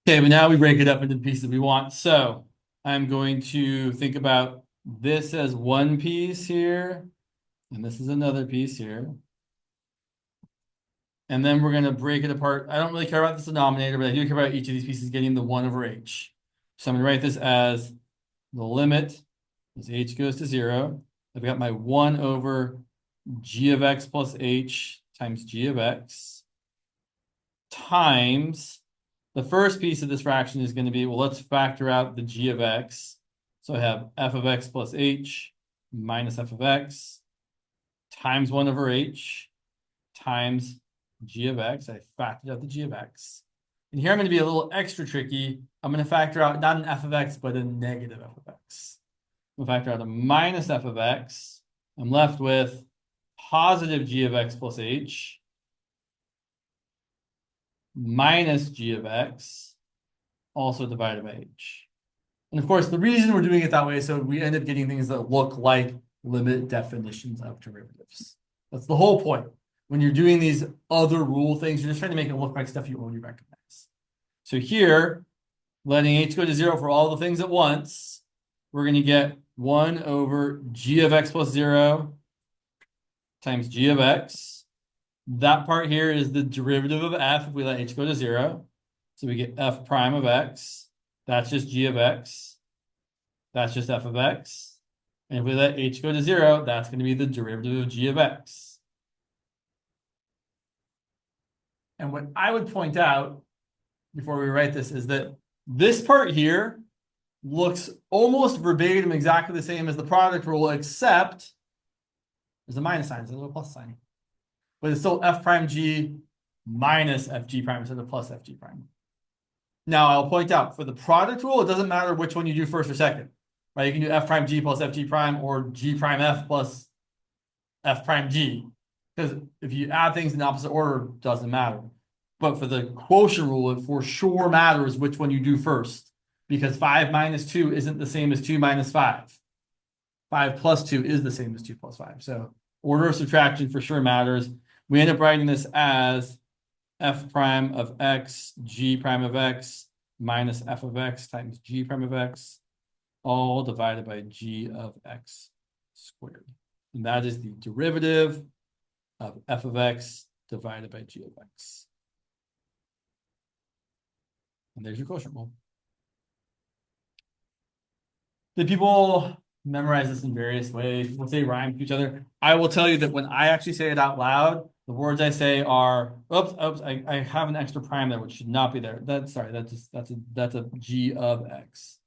[SPEAKER 1] Okay, but now we break it up into the pieces we want. So I'm going to think about this as one piece here, and this is another piece here. And then we're going to break it apart. I don't really care about this denominator, but I do care about each of these pieces getting the 1 over H. So I'm going to write this as the limit as H goes to 0. I've got my 1 over G of X plus H times G of X times the first piece of this fraction is going to be, well, let's factor out the G of X. So I have F of X plus H minus F of X times 1 over H times G of X. I factored out the G of X. And here I'm going to be a little extra tricky. I'm going to factor out not an F of X, but a negative F of X. We'll factor out a minus F of X. I'm left with positive G of X plus H minus G of X, also divided by H. And of course, the reason we're doing it that way is so we end up getting things that look like limit definitions of derivatives. That's the whole point. When you're doing these other rule things, you're just trying to make it look like stuff you already recognize. So here, letting H go to 0 for all the things at once, we're going to get 1 over G of X plus 0 times G of X. That part here is the derivative of F if we let H go to 0. So we get F prime of X. That's just G of X. That's just F of X. And if we let H go to 0, that's going to be the derivative of G of X. And what I would point out before we write this is that this part here looks almost verbatim exactly the same as the product rule, except there's a minus sign, there's a little plus sign. But it's still F prime G minus FG prime instead of plus FG prime. Now I'll point out for the product rule, it doesn't matter which one you do first or second, right? You can do F prime G plus FG prime or G prime F plus F prime G. Because if you add things in opposite order, it doesn't matter. But for the quotient rule, it for sure matters which one you do first. because 5 minus 2 isn't the same as 2 minus 5. 5 plus 2 is the same as 2 plus 5. So order of subtraction for sure matters. We end up writing this as f prime of x, g prime of x, minus f of x times g prime of x, all divided by g of x squared. And that is the derivative of f of x divided by g of x. And there's your quotient rule. Did people memorize this in various ways? People say rhyme to each other. I will tell you that when I actually say it out loud, the words I say are, oops, I have an extra prime there, which should not be there. That's a g of x.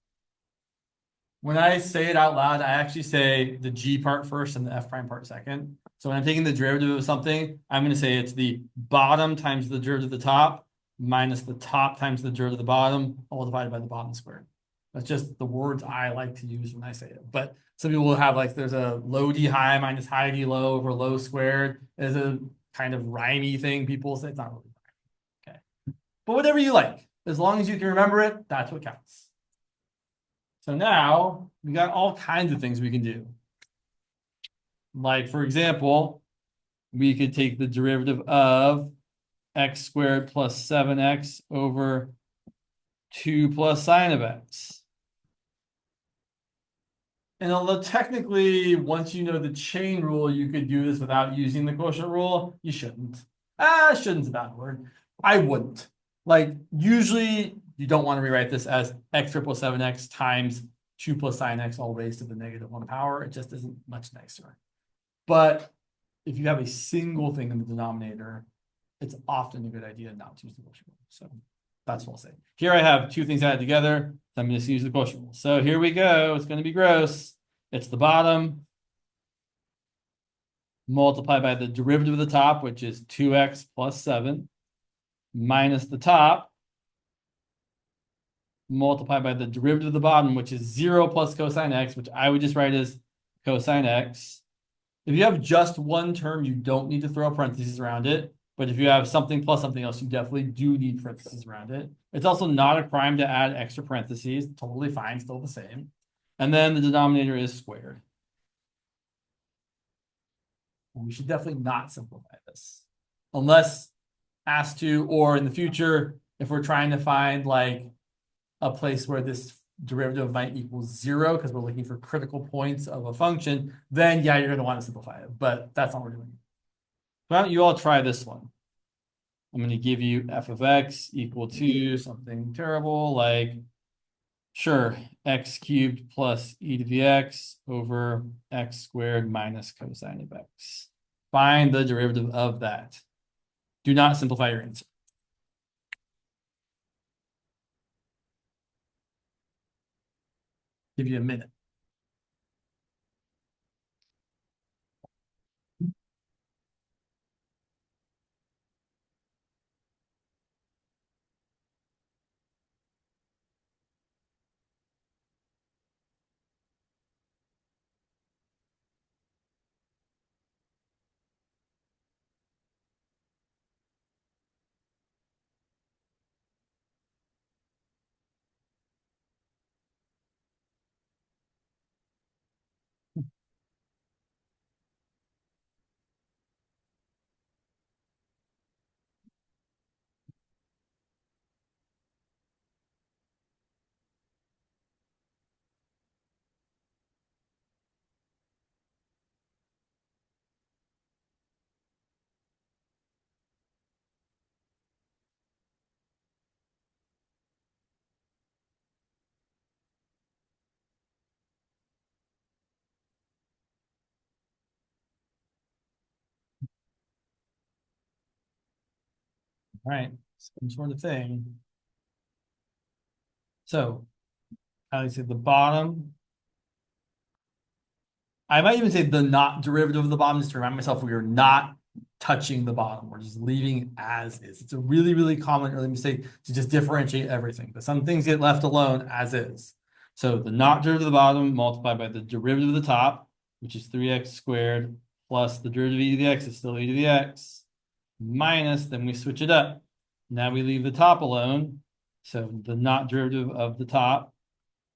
[SPEAKER 1] When I say it out loud, I actually say the g part first and the f prime part second. So when I'm taking the derivative of something, I'm going to say it's the bottom times the derivative of the top minus the top times the derivative of the bottom, all divided by the bottom squared. That's just the words I like to use when I say it. But some people will have like there's a low d high minus high d low over low squared as a kind of rhymey thing. People say it's not really rhymey. Okay. But whatever you like, as long as you can remember it, that's what counts. So now we got all kinds of things we can do. Like, for example, we could take the derivative of x squared plus 7x over 2 plus sine of x. And although technically, once you know the chain rule, you could do this without using the quotient rule, you shouldn't. Shouldn't's a bad word. I wouldn't. Like, usually you don't want to rewrite this as x squared plus 7x times 2 plus sine x all raised to the negative 1 power. It just isn't much nicer. But if you have a single thing in the denominator, it's often a good idea not to use the quotient rule. So that's what I'll say. Here I have two things added together. So I'm going to use the quotient rule. So here we go. It's going to be gross. It's the bottom multiplied by the derivative of the top, which is 2x plus 7, minus the top multiplied by the derivative of the bottom, which is 0 plus cosine x, which I would just write as cosine x. If you have just one term, you don't need to throw parentheses around it. But if you have something plus something else, you definitely do need parentheses around it. It's also not a crime to add extra parentheses. Totally fine, still the same. And then the denominator is squared. We should definitely not simplify this. Unless asked to, or in the future, if we're trying to find like a place where this derivative might equal 0 because we're looking for critical points of a function, then yeah, you're going to want to simplify it. But that's not what we're doing. Why don't you all try this one? I'm going to give you f of x equal to something terrible like, sure, x cubed plus e to the x over x squared minus cosine of x. Find the derivative of that. Do not simplify your answer. Give you a minute. All right, some sort of thing. So, I would say the bottom. I might even say the not derivative of the bottom, just to remind myself we are not touching the bottom. We're just leaving it as is. It's a really, really common early mistake to just differentiate everything, but some things get left alone as is. So the not derivative of the bottom multiplied by the derivative of the top, which is 3x squared, plus the derivative of e to the x is still e to the x, minus, then we switch it up. Now we leave the top alone. So the not derivative of the top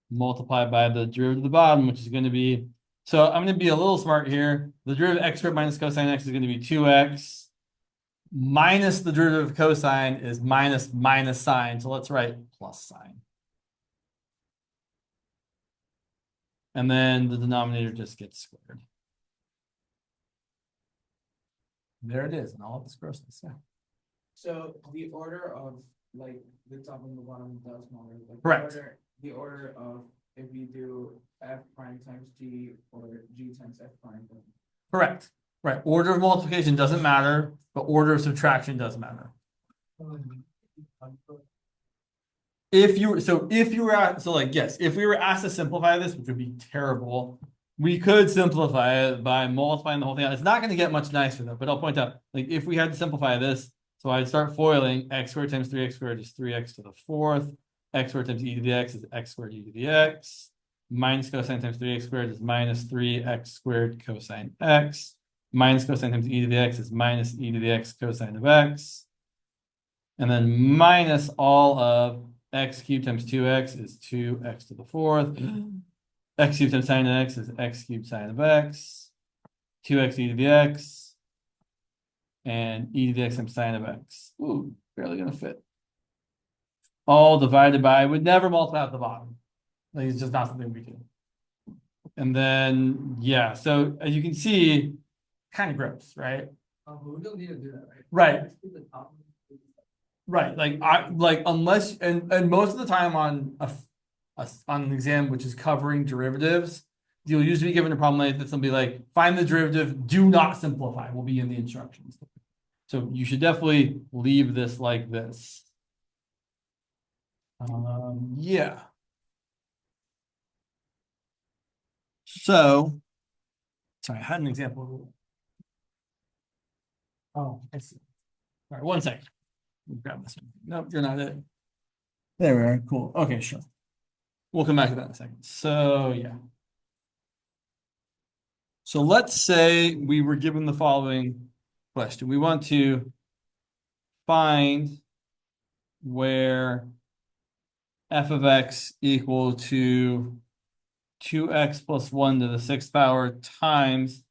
[SPEAKER 1] multiplied by the derivative of the bottom, which is going to be, so I'm going to be a little smart here. The derivative of x squared minus cosine x is going to be 2x minus the derivative of cosine is minus sine. So let's write plus sine. And then the denominator just gets squared. There it is, and all of this grossness. Yeah.
[SPEAKER 2] So the order of like the top and the bottom does matter. Like
[SPEAKER 1] Correct.
[SPEAKER 2] The order of if we do f prime times g or g times f prime.
[SPEAKER 1] Correct. Right. Order of multiplication doesn't matter, but order of subtraction does matter. If you were asked, so like, yes, if we were asked to simplify this, which would be terrible, we could simplify it by multiplying the whole thing out. It's not going to get much nicer though, but I'll point out, like, if we had to simplify this, so I'd start foiling x squared times 3x squared is 3x to the fourth, x squared times e to the x is x squared e to the x, minus cosine times 3x squared is minus 3x squared cosine x, minus cosine times e to the x is minus e to the x cosine of x, and then minus all of x cubed times 2x is 2x to the fourth. X cubed times sine of x is x cubed sine of x. 2x e to the x. And e to the x times sine of x. Ooh, barely gonna fit. All divided by, would never multiply at the bottom. Like, it's just not something we do. And then, yeah, so as you can see, kind of gross, right?
[SPEAKER 2] But we don't need to do that, right?
[SPEAKER 1] Right.
[SPEAKER 2] Let's do the top.
[SPEAKER 1] Right, unless and most of the time on on an exam which is covering derivatives, you'll usually be given a problem like this. They'll be like, find the derivative, do not simplify, will be in the instructions. So you should definitely leave this like this. Yeah. So, sorry, I had an example. Oh, I see. All right, one second. Grab this one. Nope, you're not it. There we are. Cool. Okay, sure. We'll come back to that in a second. So, yeah. So let's say we were given the following question. We want to find where f of x equal to 2x plus 1 to the 6th power times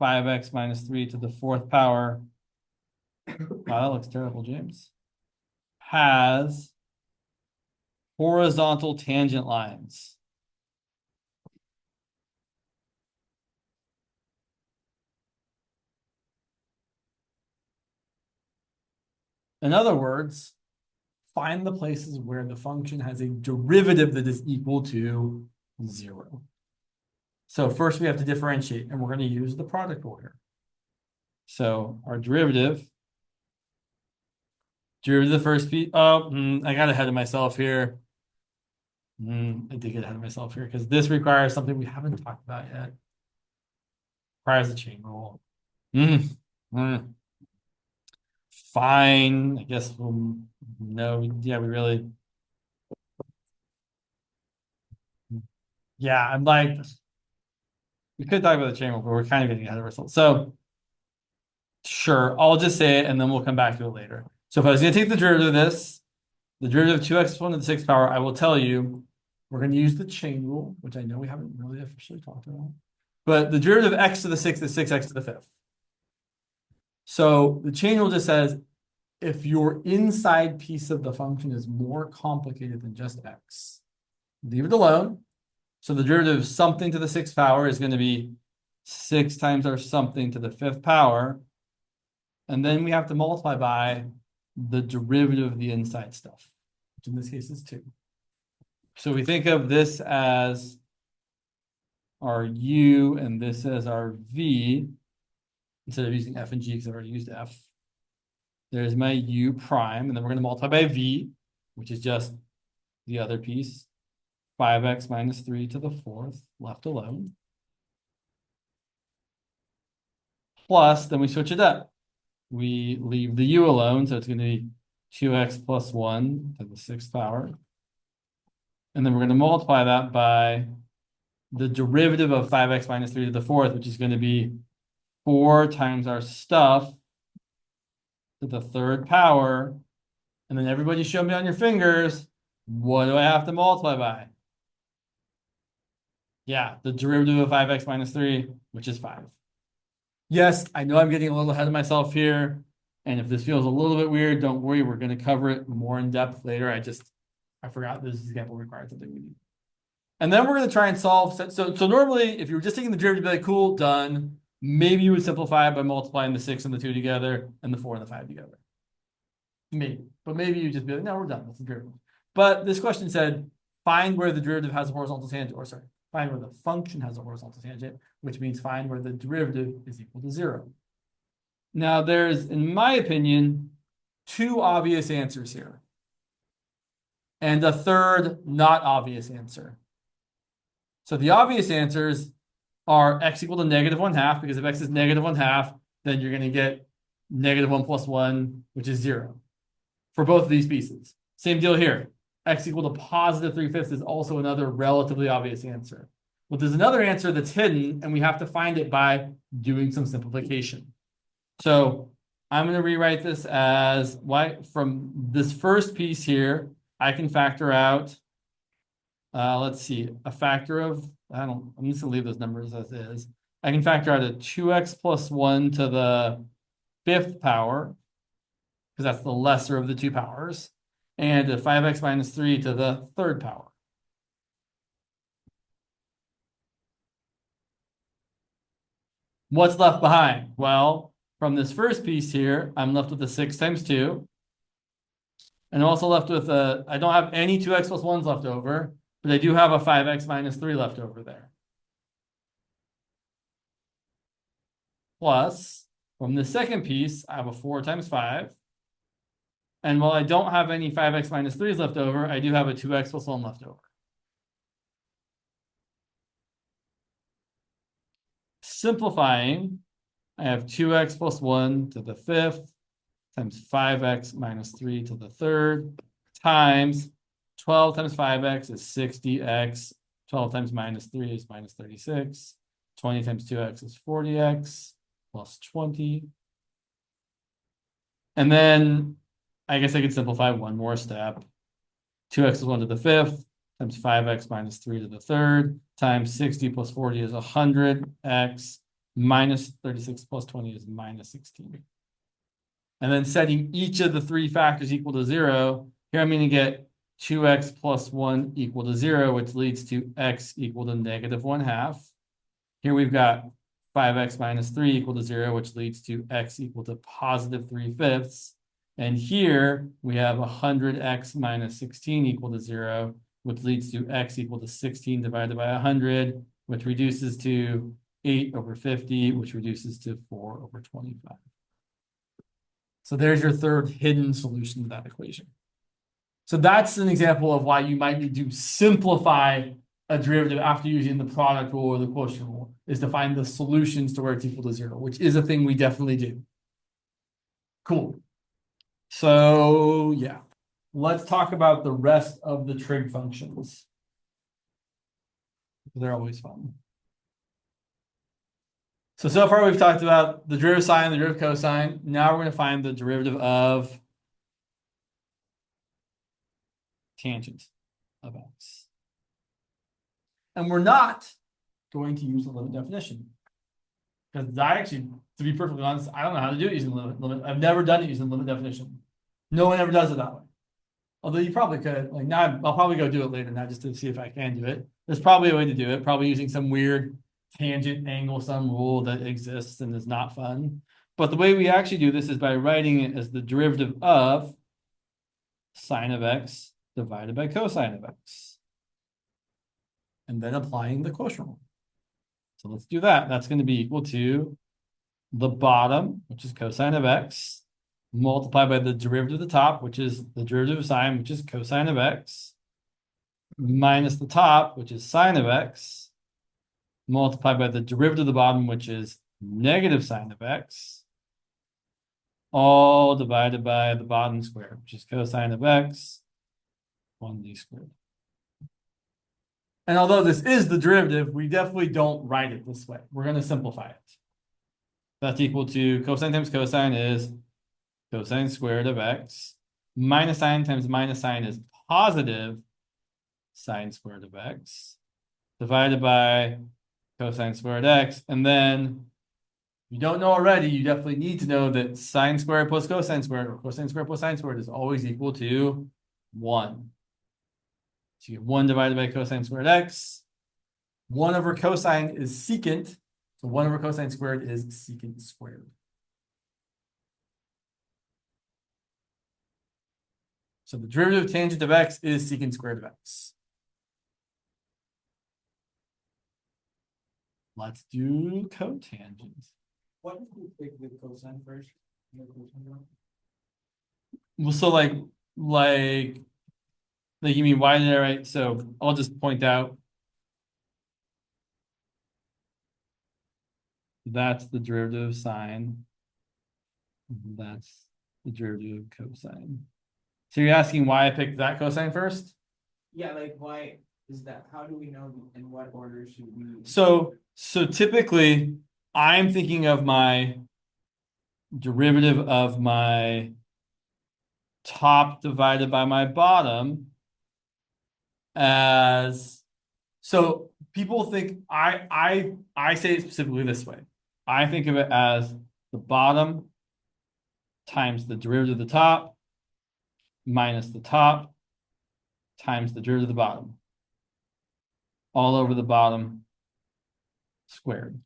[SPEAKER 1] 5x minus 3 to the 4th power. Wow, that looks terrible, James. Has horizontal tangent lines. In other words, find the places where the function has a derivative that is equal to 0. So first we have to differentiate, and we're going to use the product rule here. So our derivative of the first piece. Oh, I got ahead of myself here. I did get ahead of myself here because this requires something we haven't talked about yet. Requires the chain rule. Fine. I guess we'll no. Yeah, we really. Yeah, I'm like, we could talk about the chain rule, but we're kind of getting ahead of ourselves. So, sure, I'll just say it and then we'll come back to it later. So if I was going to take the derivative of this, the derivative of 2x plus 1 to the 6th power, I will tell you, we're going to use the chain rule, which I know we haven't really officially talked about. But the derivative of x to the 6th is 6x to the 5th. So the chain rule just says, if your inside piece of the function is more complicated than just x, leave it alone. So the derivative of something to the 6th power is going to be 6 times our something to the 5th power. And then we have to multiply by the derivative of the inside stuff, which in this case is 2. So we think of this as our u and this as our v, instead of using f and g because I've already used f. There's my u prime, and then we're going to multiply by v, which is just the other piece. 5x minus 3 to the 4th, left alone. Plus, then we switch it up. We leave the u alone, so it's going to be 2x plus 1 to the 6th power. And then we're going to multiply that by the derivative of 5x minus 3 to the 4th, which is going to be 4 times our stuff to the 3rd power. And then everybody show me on your fingers What do I have to multiply by? Yeah, the derivative of 5x minus 3, which is 5. Yes, I know I'm getting a little ahead of myself here. And if this feels a little bit weird, don't worry. We're going to cover it more in depth later. I forgot this example required something we need. And then we're going to try and solve. So normally, if you were just taking the derivative, you'd be like, cool, done. Maybe you would simplify it by multiplying the 6 and the 2 together and the 4 and the 5 together. Maybe. But maybe you just be like, no, we're done. That's the derivative. But this question said, find where the derivative has a horizontal tangent, or sorry, find where the function has a horizontal tangent, which means find where the derivative is equal to 0. Now, there's, in my opinion, two obvious answers here. And a third not obvious answer. So the obvious answers are x equal to negative 1/2, because if x is negative 1/2, then you're going to get negative 1 plus 1, which is 0. For both of these pieces. Same deal here. X equal to positive 3/5 is also another relatively obvious answer. But there's another answer that's hidden, and we have to find it by doing some simplification. So I'm going to rewrite this as y from this first piece here. I can factor out, let's see, a factor of, I'm just going to leave those numbers as is. I can factor out a 2x plus 1 to the 5th power, because that's the lesser of the two powers, and a 5x minus 3 to the 3rd power. What's left behind? Well, from this first piece here, I'm left with a 6 times 2. And I'm also left with I don't have any 2x plus 1s left over, but I do have a 5x minus 3 left over there. Plus, from the second piece, I have a 4 times 5. And while I don't have any 5x minus 3s left over, I do have a 2x plus 1 left over. Simplifying, I have 2x plus 1 to the 5th times 5x minus 3 to the 3rd times 12 times 5x is 60x. 12 times minus 3 is minus 36. 20 times 2x is 40x plus 20. And then I guess I could simplify one more step. 2x is 1 to the 5th times 5x minus 3 to the 3rd times 60 plus 40 is 100x minus 36 plus 20 is minus 16. And then setting each of the three factors equal to 0, here I'm going to get 2x plus 1 equal to 0, which leads to x equal to negative 1/2. Here we've got 5x minus 3 equal to 0, which leads to x equal to positive 3/5. And here we have 100x minus 16 equal to 0, which leads to x equal to 16 divided by 100, which reduces to 8 over 50, which reduces to 4 over 25. So there's your third hidden solution to that equation. So that's an example of why you might need to simplify a derivative after using the product rule or the quotient rule, is to find the solutions to where it's equal to 0, which is a thing we definitely do. Cool. So yeah, let's talk about the rest of the trig functions. They're always fun. So far we've talked about the derivative sine, the derivative cosine. Now we're going to find the derivative of tangent of x. And we're not going to use the limit definition. Because I actually, to be perfectly honest, I don't know how to do it using the limit. I've never done it using the limit definition. No one ever does it that way. Although you probably could. Like now, I'll probably go do it later now just to see if I can do it. There's probably a way to do it, probably using some weird tangent angle sum rule that exists and is not fun. But the way we actually do this is by writing it as the derivative of sine of x divided by cosine of x. And then applying the quotient rule. So let's do that. That's going to be equal to the bottom, which is cosine of x, multiplied by the derivative of the top, which is the derivative of sine, which is cosine of x, minus the top, which is sine of x, multiplied by the derivative of the bottom, which is negative sine of x, all divided by the bottom square, which is cosine of x, 1d squared. And although this is the derivative, we definitely don't write it this way. We're going to simplify it. That's equal to cosine times cosine is cosine squared of x. Minus sine times minus sine is positive sine squared of x divided by cosine squared x. And then if you don't know already, you definitely need to know that sine squared plus cosine squared or cosine squared plus sine squared is always equal to 1. So you get 1 divided by cosine squared x. 1 over cosine is secant. So 1 over cosine squared is secant squared. So the derivative tangent of x is secant squared of x. Let's do cotangent.
[SPEAKER 2] What if we pick the cosine first? No cosine one?
[SPEAKER 1] Well, so like you mean why did I write? So I'll just point out that's the derivative of sine. That's the derivative of cosine. So you're asking why I picked that cosine first?
[SPEAKER 2] Yeah, like why is that? How do we know in what order should we?
[SPEAKER 1] So typically I'm thinking of my derivative of my top divided by my bottom as, so people think I say it specifically this way. I think of it as the bottom times the derivative of the top minus the top times the derivative of the bottom. All over the bottom squared.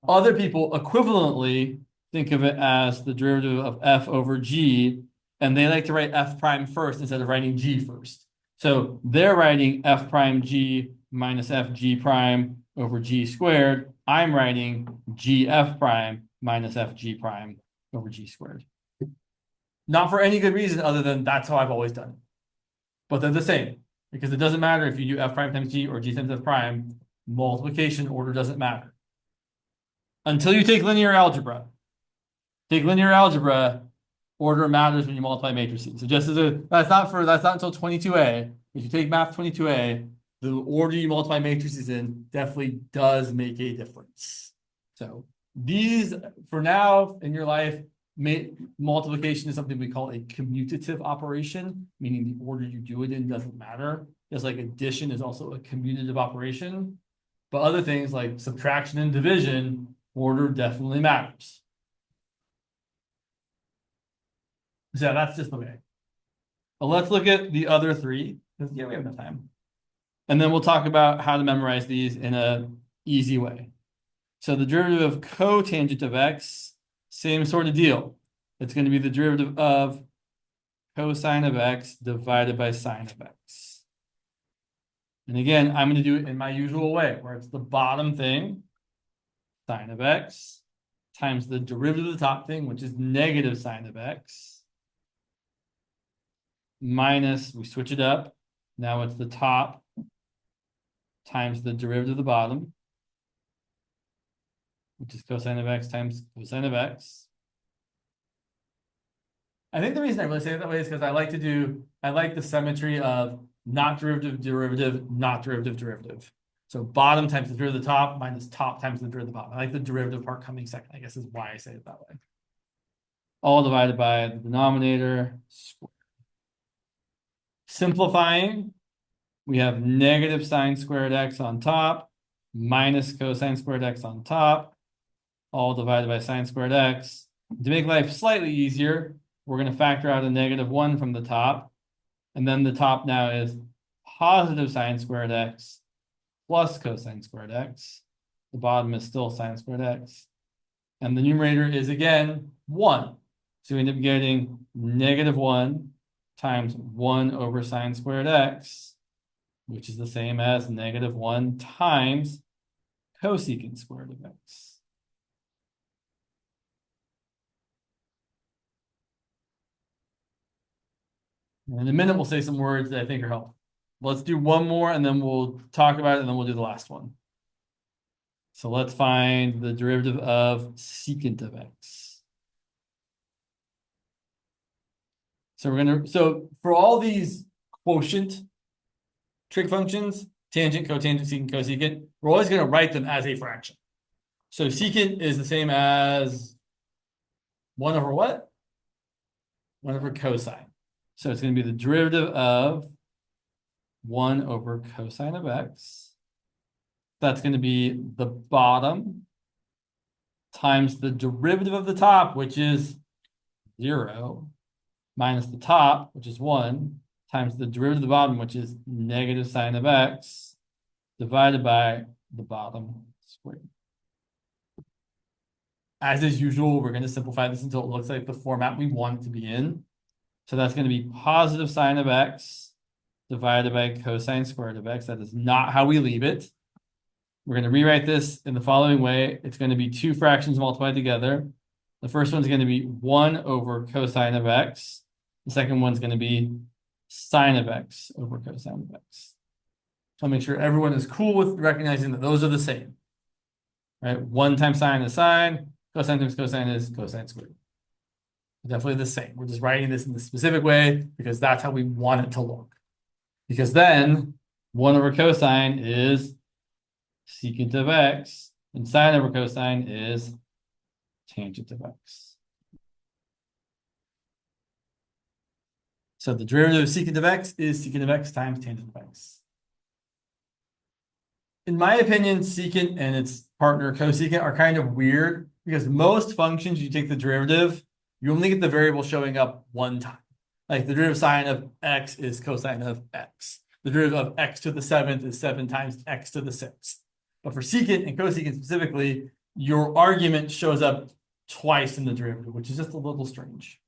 [SPEAKER 1] Other people equivalently think of it as the derivative of f over g, and they like to write f prime first instead of writing g first. So they're writing f prime g minus f g prime over g squared. I'm writing g f prime minus f g prime over g squared. Not for any good reason other than that's how I've always done it. But they're the same, because it doesn't matter if you do f prime times g or g times f prime. Multiplication order doesn't matter. Until you take linear algebra. Take linear algebra, order matters when you multiply matrices. So just as that's not until 22A. If you take math 22A, the order you multiply matrices in definitely does make a difference. So these, for now in your life, multiplication is something we call a commutative operation, meaning the order you do it in doesn't matter. Just like addition is also a commutative operation. But other things like subtraction and division, order definitely matters. So that's just the way. But let's look at the other three, because we have enough time. And then we'll talk about how to memorize these in an easy way. So the derivative of cotangent of x, same sort of deal. It's going to be the derivative of cosine of x divided by sine of x. And again, I'm going to do it in my usual way, where it's the bottom thing, sine of x, times the derivative of the top thing, which is negative sine of x, minus, we switch it up. Now it's the top times the derivative of the bottom, which is cosine of x times cosine of x. I think the reason I really say it that way is because I like the symmetry of not derivative, derivative, not derivative, derivative. So bottom times the derivative of the top minus top times the derivative of the bottom. I like the derivative part coming second, I guess is why I say it that way. All divided by the denominator squared. Simplifying, we have negative sine squared x on top, minus cosine squared x on top, all divided by sine squared x. To make life slightly easier, we're going to factor out a -1 from the top. And then the top now is positive sine squared x plus cosine squared x. The bottom is still sine squared x. And the numerator is again 1. So we end up getting -1 times 1 over sine squared x, which is the same as -1 times cosecant squared of x. And in a minute, we'll say some words that I think are helpful. Let's do one more and then we'll talk about it and then we'll do the last one. So let's find the derivative of secant of x. So for all these quotient trig functions, tangent, cotangent, secant, cosecant, we're always going to write them as a fraction. So secant is the same as 1 over what? 1 over cosine. So it's going to be the derivative of 1 over cosine of x. That's going to be the bottom times the derivative of the top, which is 0, minus the top, which is 1, times the derivative of the bottom, which is negative sine of x, divided by the bottom squared. As is usual, we're going to simplify this until it looks like the format we want it to be in. So that's going to be positive sine of x divided by cosine squared of x. That is not how we leave it. We're going to rewrite this in the following way. It's going to be two fractions multiplied together. The first one's going to be 1 over cosine of x. The second one's going to be sine of x over cosine of x. So I'll make sure everyone is cool with recognizing that those are the same. Right? 1 times sine is sine. Cosine times cosine is cosine squared. Definitely the same. We're just writing this in the specific way because that's how we want it to look. Because then 1 over cosine is secant of x, and sine over cosine is tangent of x. So the derivative of secant of x is secant of x times tangent of x. In my opinion, secant and its partner cosecant are kind of weird because most functions you take the derivative, you only get the variable showing up one time. Like the derivative sine of x is cosine of x. The derivative of x to the 7th is 7 times x to the 6th. But for secant and cosecant specifically, your argument shows up twice in the derivative, which is just a little strange.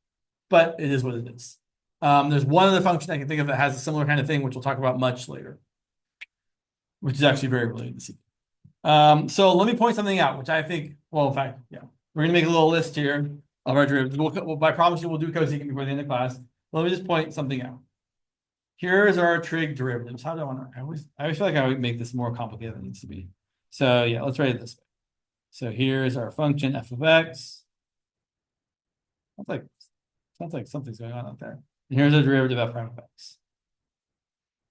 [SPEAKER 1] But it is what it is. There's one other function I can think of that has a similar kind of thing, which we'll talk about much later, which is actually very related to secant. So let me point something out, which I think, well, in fact, yeah, we're going to make a little list here of our derivatives. I promise you we'll do cosecant before the end of class. Let me just point something out. Here's our trig derivatives. How do I want to? I always feel like I would make this more complicated than it needs to be. So yeah, let's write it this way. So here's our function f of x. Sounds like something's going on out there. And here's our derivative f prime of x.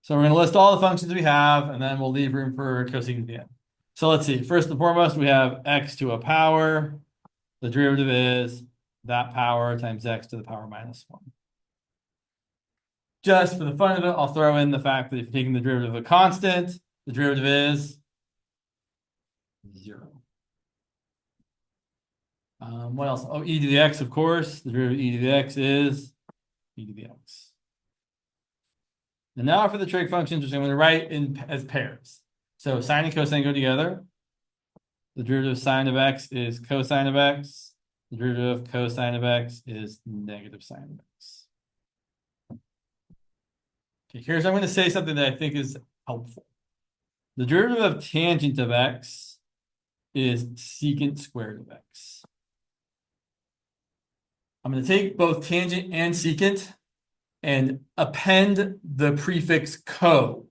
[SPEAKER 1] So we're going to list all the functions we have, and then we'll leave room for cosecant at the end. So let's see. First and foremost, we have x to a power. The derivative is that power times x to the power minus 1. Just for the fun of it, I'll throw in the fact that if you're taking the derivative of a constant, the derivative is 0. What else? Oh, e to the x, of course. The derivative of e to the x is e to the x. And now for the trig functions, which I'm going to write in as pairs. So sine and cosine go together. The derivative of sine of x is cosine of x. The derivative of cosine of x is negative sine of x. Okay, here's I'm going to say something that I think is helpful. The derivative of tangent of x is secant squared of x. I'm going to take both tangent and secant and append the prefix co.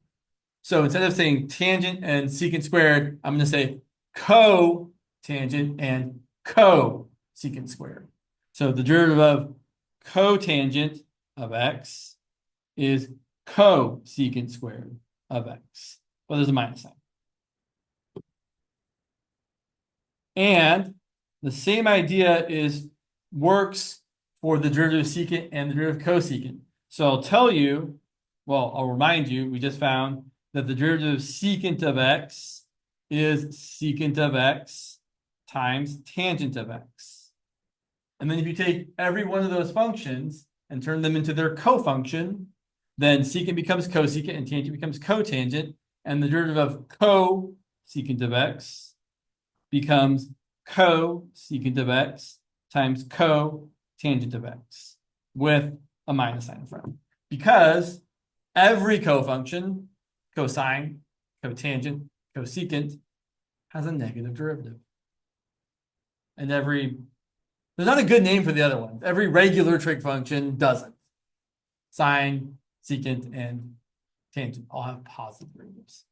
[SPEAKER 1] So instead of saying tangent and secant squared, I'm going to say co-tangent and co-secant squared. So the derivative of cotangent of x is co-secant squared of x. Well, there's a minus sign. And the same idea works for the derivative of secant and the derivative of cosecant. So I'll tell you, well, I'll remind you, we just found that the derivative of secant of x is secant of x times tangent of x. And then if you take every one of those functions and turn them into their cofunction, then secant becomes cosecant and tangent becomes cotangent, and the derivative of cosecant of x becomes cosecant of x times cotangent of x with a minus sign in front. Because every cofunction, cosine, cotangent, cosecant, has a negative derivative. And there's not a good name for the other ones. Every regular trig function doesn't. Sine, secant, and tangent all have positive derivatives.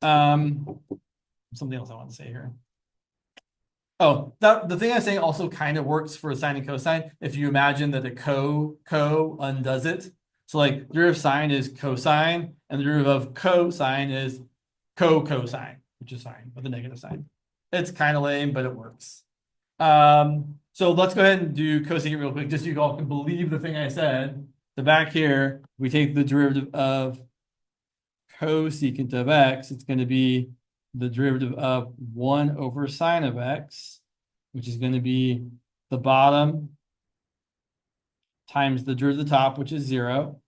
[SPEAKER 1] Something else I want to say here. Oh, the thing I'm saying also kind of works for sine and cosine. If you imagine that the co undoes it. So like derivative of sine is cosine, and the derivative of cosine is cosine, which is sine with a negative sign. It's kind of lame, but it works. So let's go ahead and do cosecant real quick, just so you all can believe the thing I said. The back here, we take the derivative of cosecant of x, it's going to be the derivative of 1 over sine of x, which is going to be the bottom times the derivative of the top, which is 0,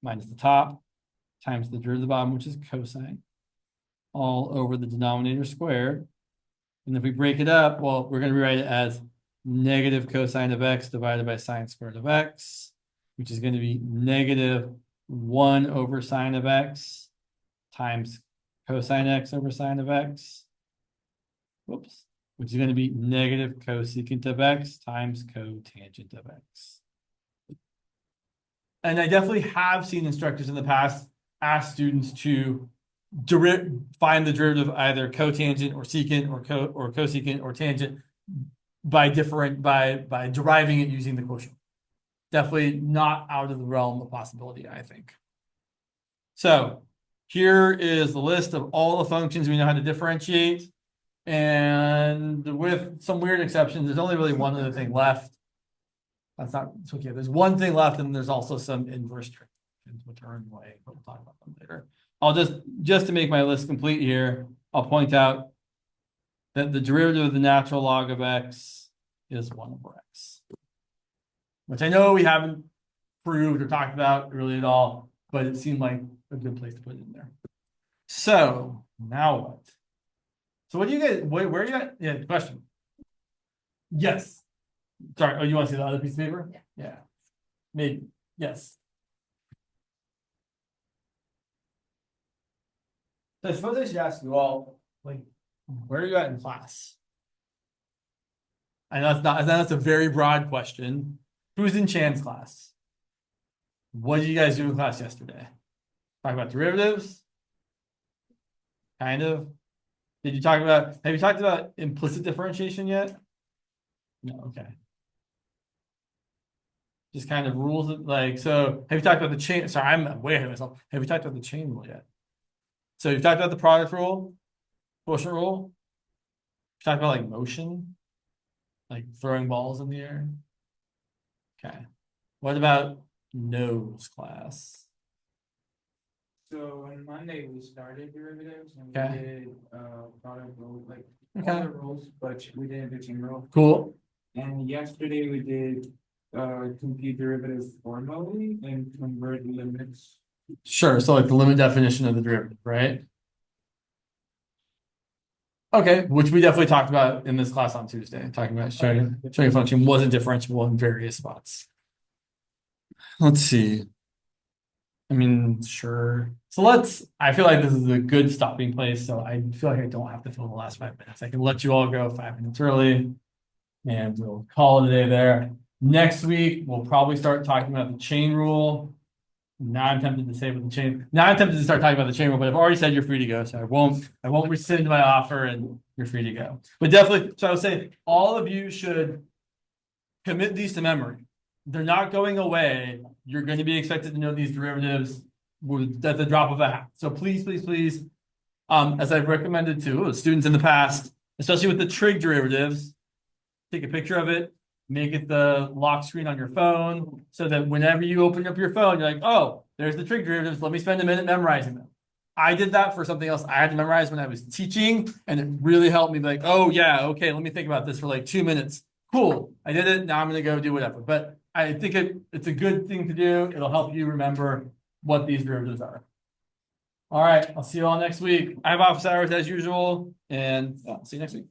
[SPEAKER 1] minus the top times the derivative of the bottom, which is cosine, all over the denominator squared. And if we break it up, well, we're going to rewrite it as negative cosine of x divided by sine squared of x, which is going to be negative 1 over sine of x times cosine x over sine of x. Whoops. Which is going to be negative cosecant of x times cotangent of x. And I definitely have seen instructors in the past ask students to find the derivative of either cotangent or secant or cosecant or tangent by deriving it using the quotient. Definitely not out of the realm of possibility, I think. So here is the list of all the functions we know how to differentiate. And with some weird exceptions, there's only really one other thing left. That's not, it's okay. There's one thing left, and there's also some inverse functions, which are in the way, but we'll talk about them later. I'll just to make my list complete here, I'll point out that the derivative of the natural log of x is 1 over x. Which I know we haven't proved or talked about really at all, but it seemed like a good place to put it in there. So now what? So what do you guys, where are you at? Yeah, question. Yes. Sorry, oh, you want to see the other piece of paper?
[SPEAKER 3] Yeah.
[SPEAKER 1] Yeah. Maybe, yes. So I suppose I should ask you all, like, where are you at in class? I know that's a very broad question. Who's in Chan's class? What did you guys do in class yesterday? Talk about derivatives? Kind of. Have you talked about implicit differentiation yet? No, okay. Just kind of rules of like, so have you talked about the chain? Sorry, I'm way ahead of myself. Have you talked about the chain rule yet? So you've talked about the product rule, quotient rule. You talked about like motion, like throwing balls in the air. Okay. What about nodes class?
[SPEAKER 2] So on Monday, we started derivatives and
[SPEAKER 1] Okay.
[SPEAKER 2] we did product rule, like
[SPEAKER 1] Okay.
[SPEAKER 2] all the rules, but we didn't do chain rule.
[SPEAKER 1] Cool.
[SPEAKER 2] And yesterday we did compute derivatives formally and convert limits.
[SPEAKER 1] Sure. So like the limit definition of the derivative, right? Okay, which we definitely talked about in this class on Tuesday, talking about showing a function wasn't differentiable in various spots. Let's see. I mean, sure. So I feel like this is a good stopping place. So I feel like I don't have to fill the last 5 minutes. I can let you all go 5 minutes early and we'll call it a day there. Next week, we'll probably start talking about the chain rule. Now I'm tempted to say with the chain. Now I'm tempted to start talking about the chain rule, but I've already said you're free to go, so I won't rescind my offer, and you're free to go. But definitely, so I would say all of you should commit these to memory. They're not going away. You're going to be expected to know these derivatives at the drop of a hat. So please, please, please, as I've recommended to students in the past, especially with the trig derivatives, take a picture of it. Make it the lock screen on your phone so that whenever you open up your phone, you're like, oh, there's the trig derivatives. Let me spend a minute memorizing them. I did that for something else I had to memorize when I was teaching, and it really helped me be like, oh, yeah, okay, let me think about this for like 2 minutes. Cool, I did it. Now I'm going to go do whatever. But I think it's a good thing to do. It'll help you remember what these derivatives are. All right, I'll see you all next week. I have office hours as usual, and I'll see you next week.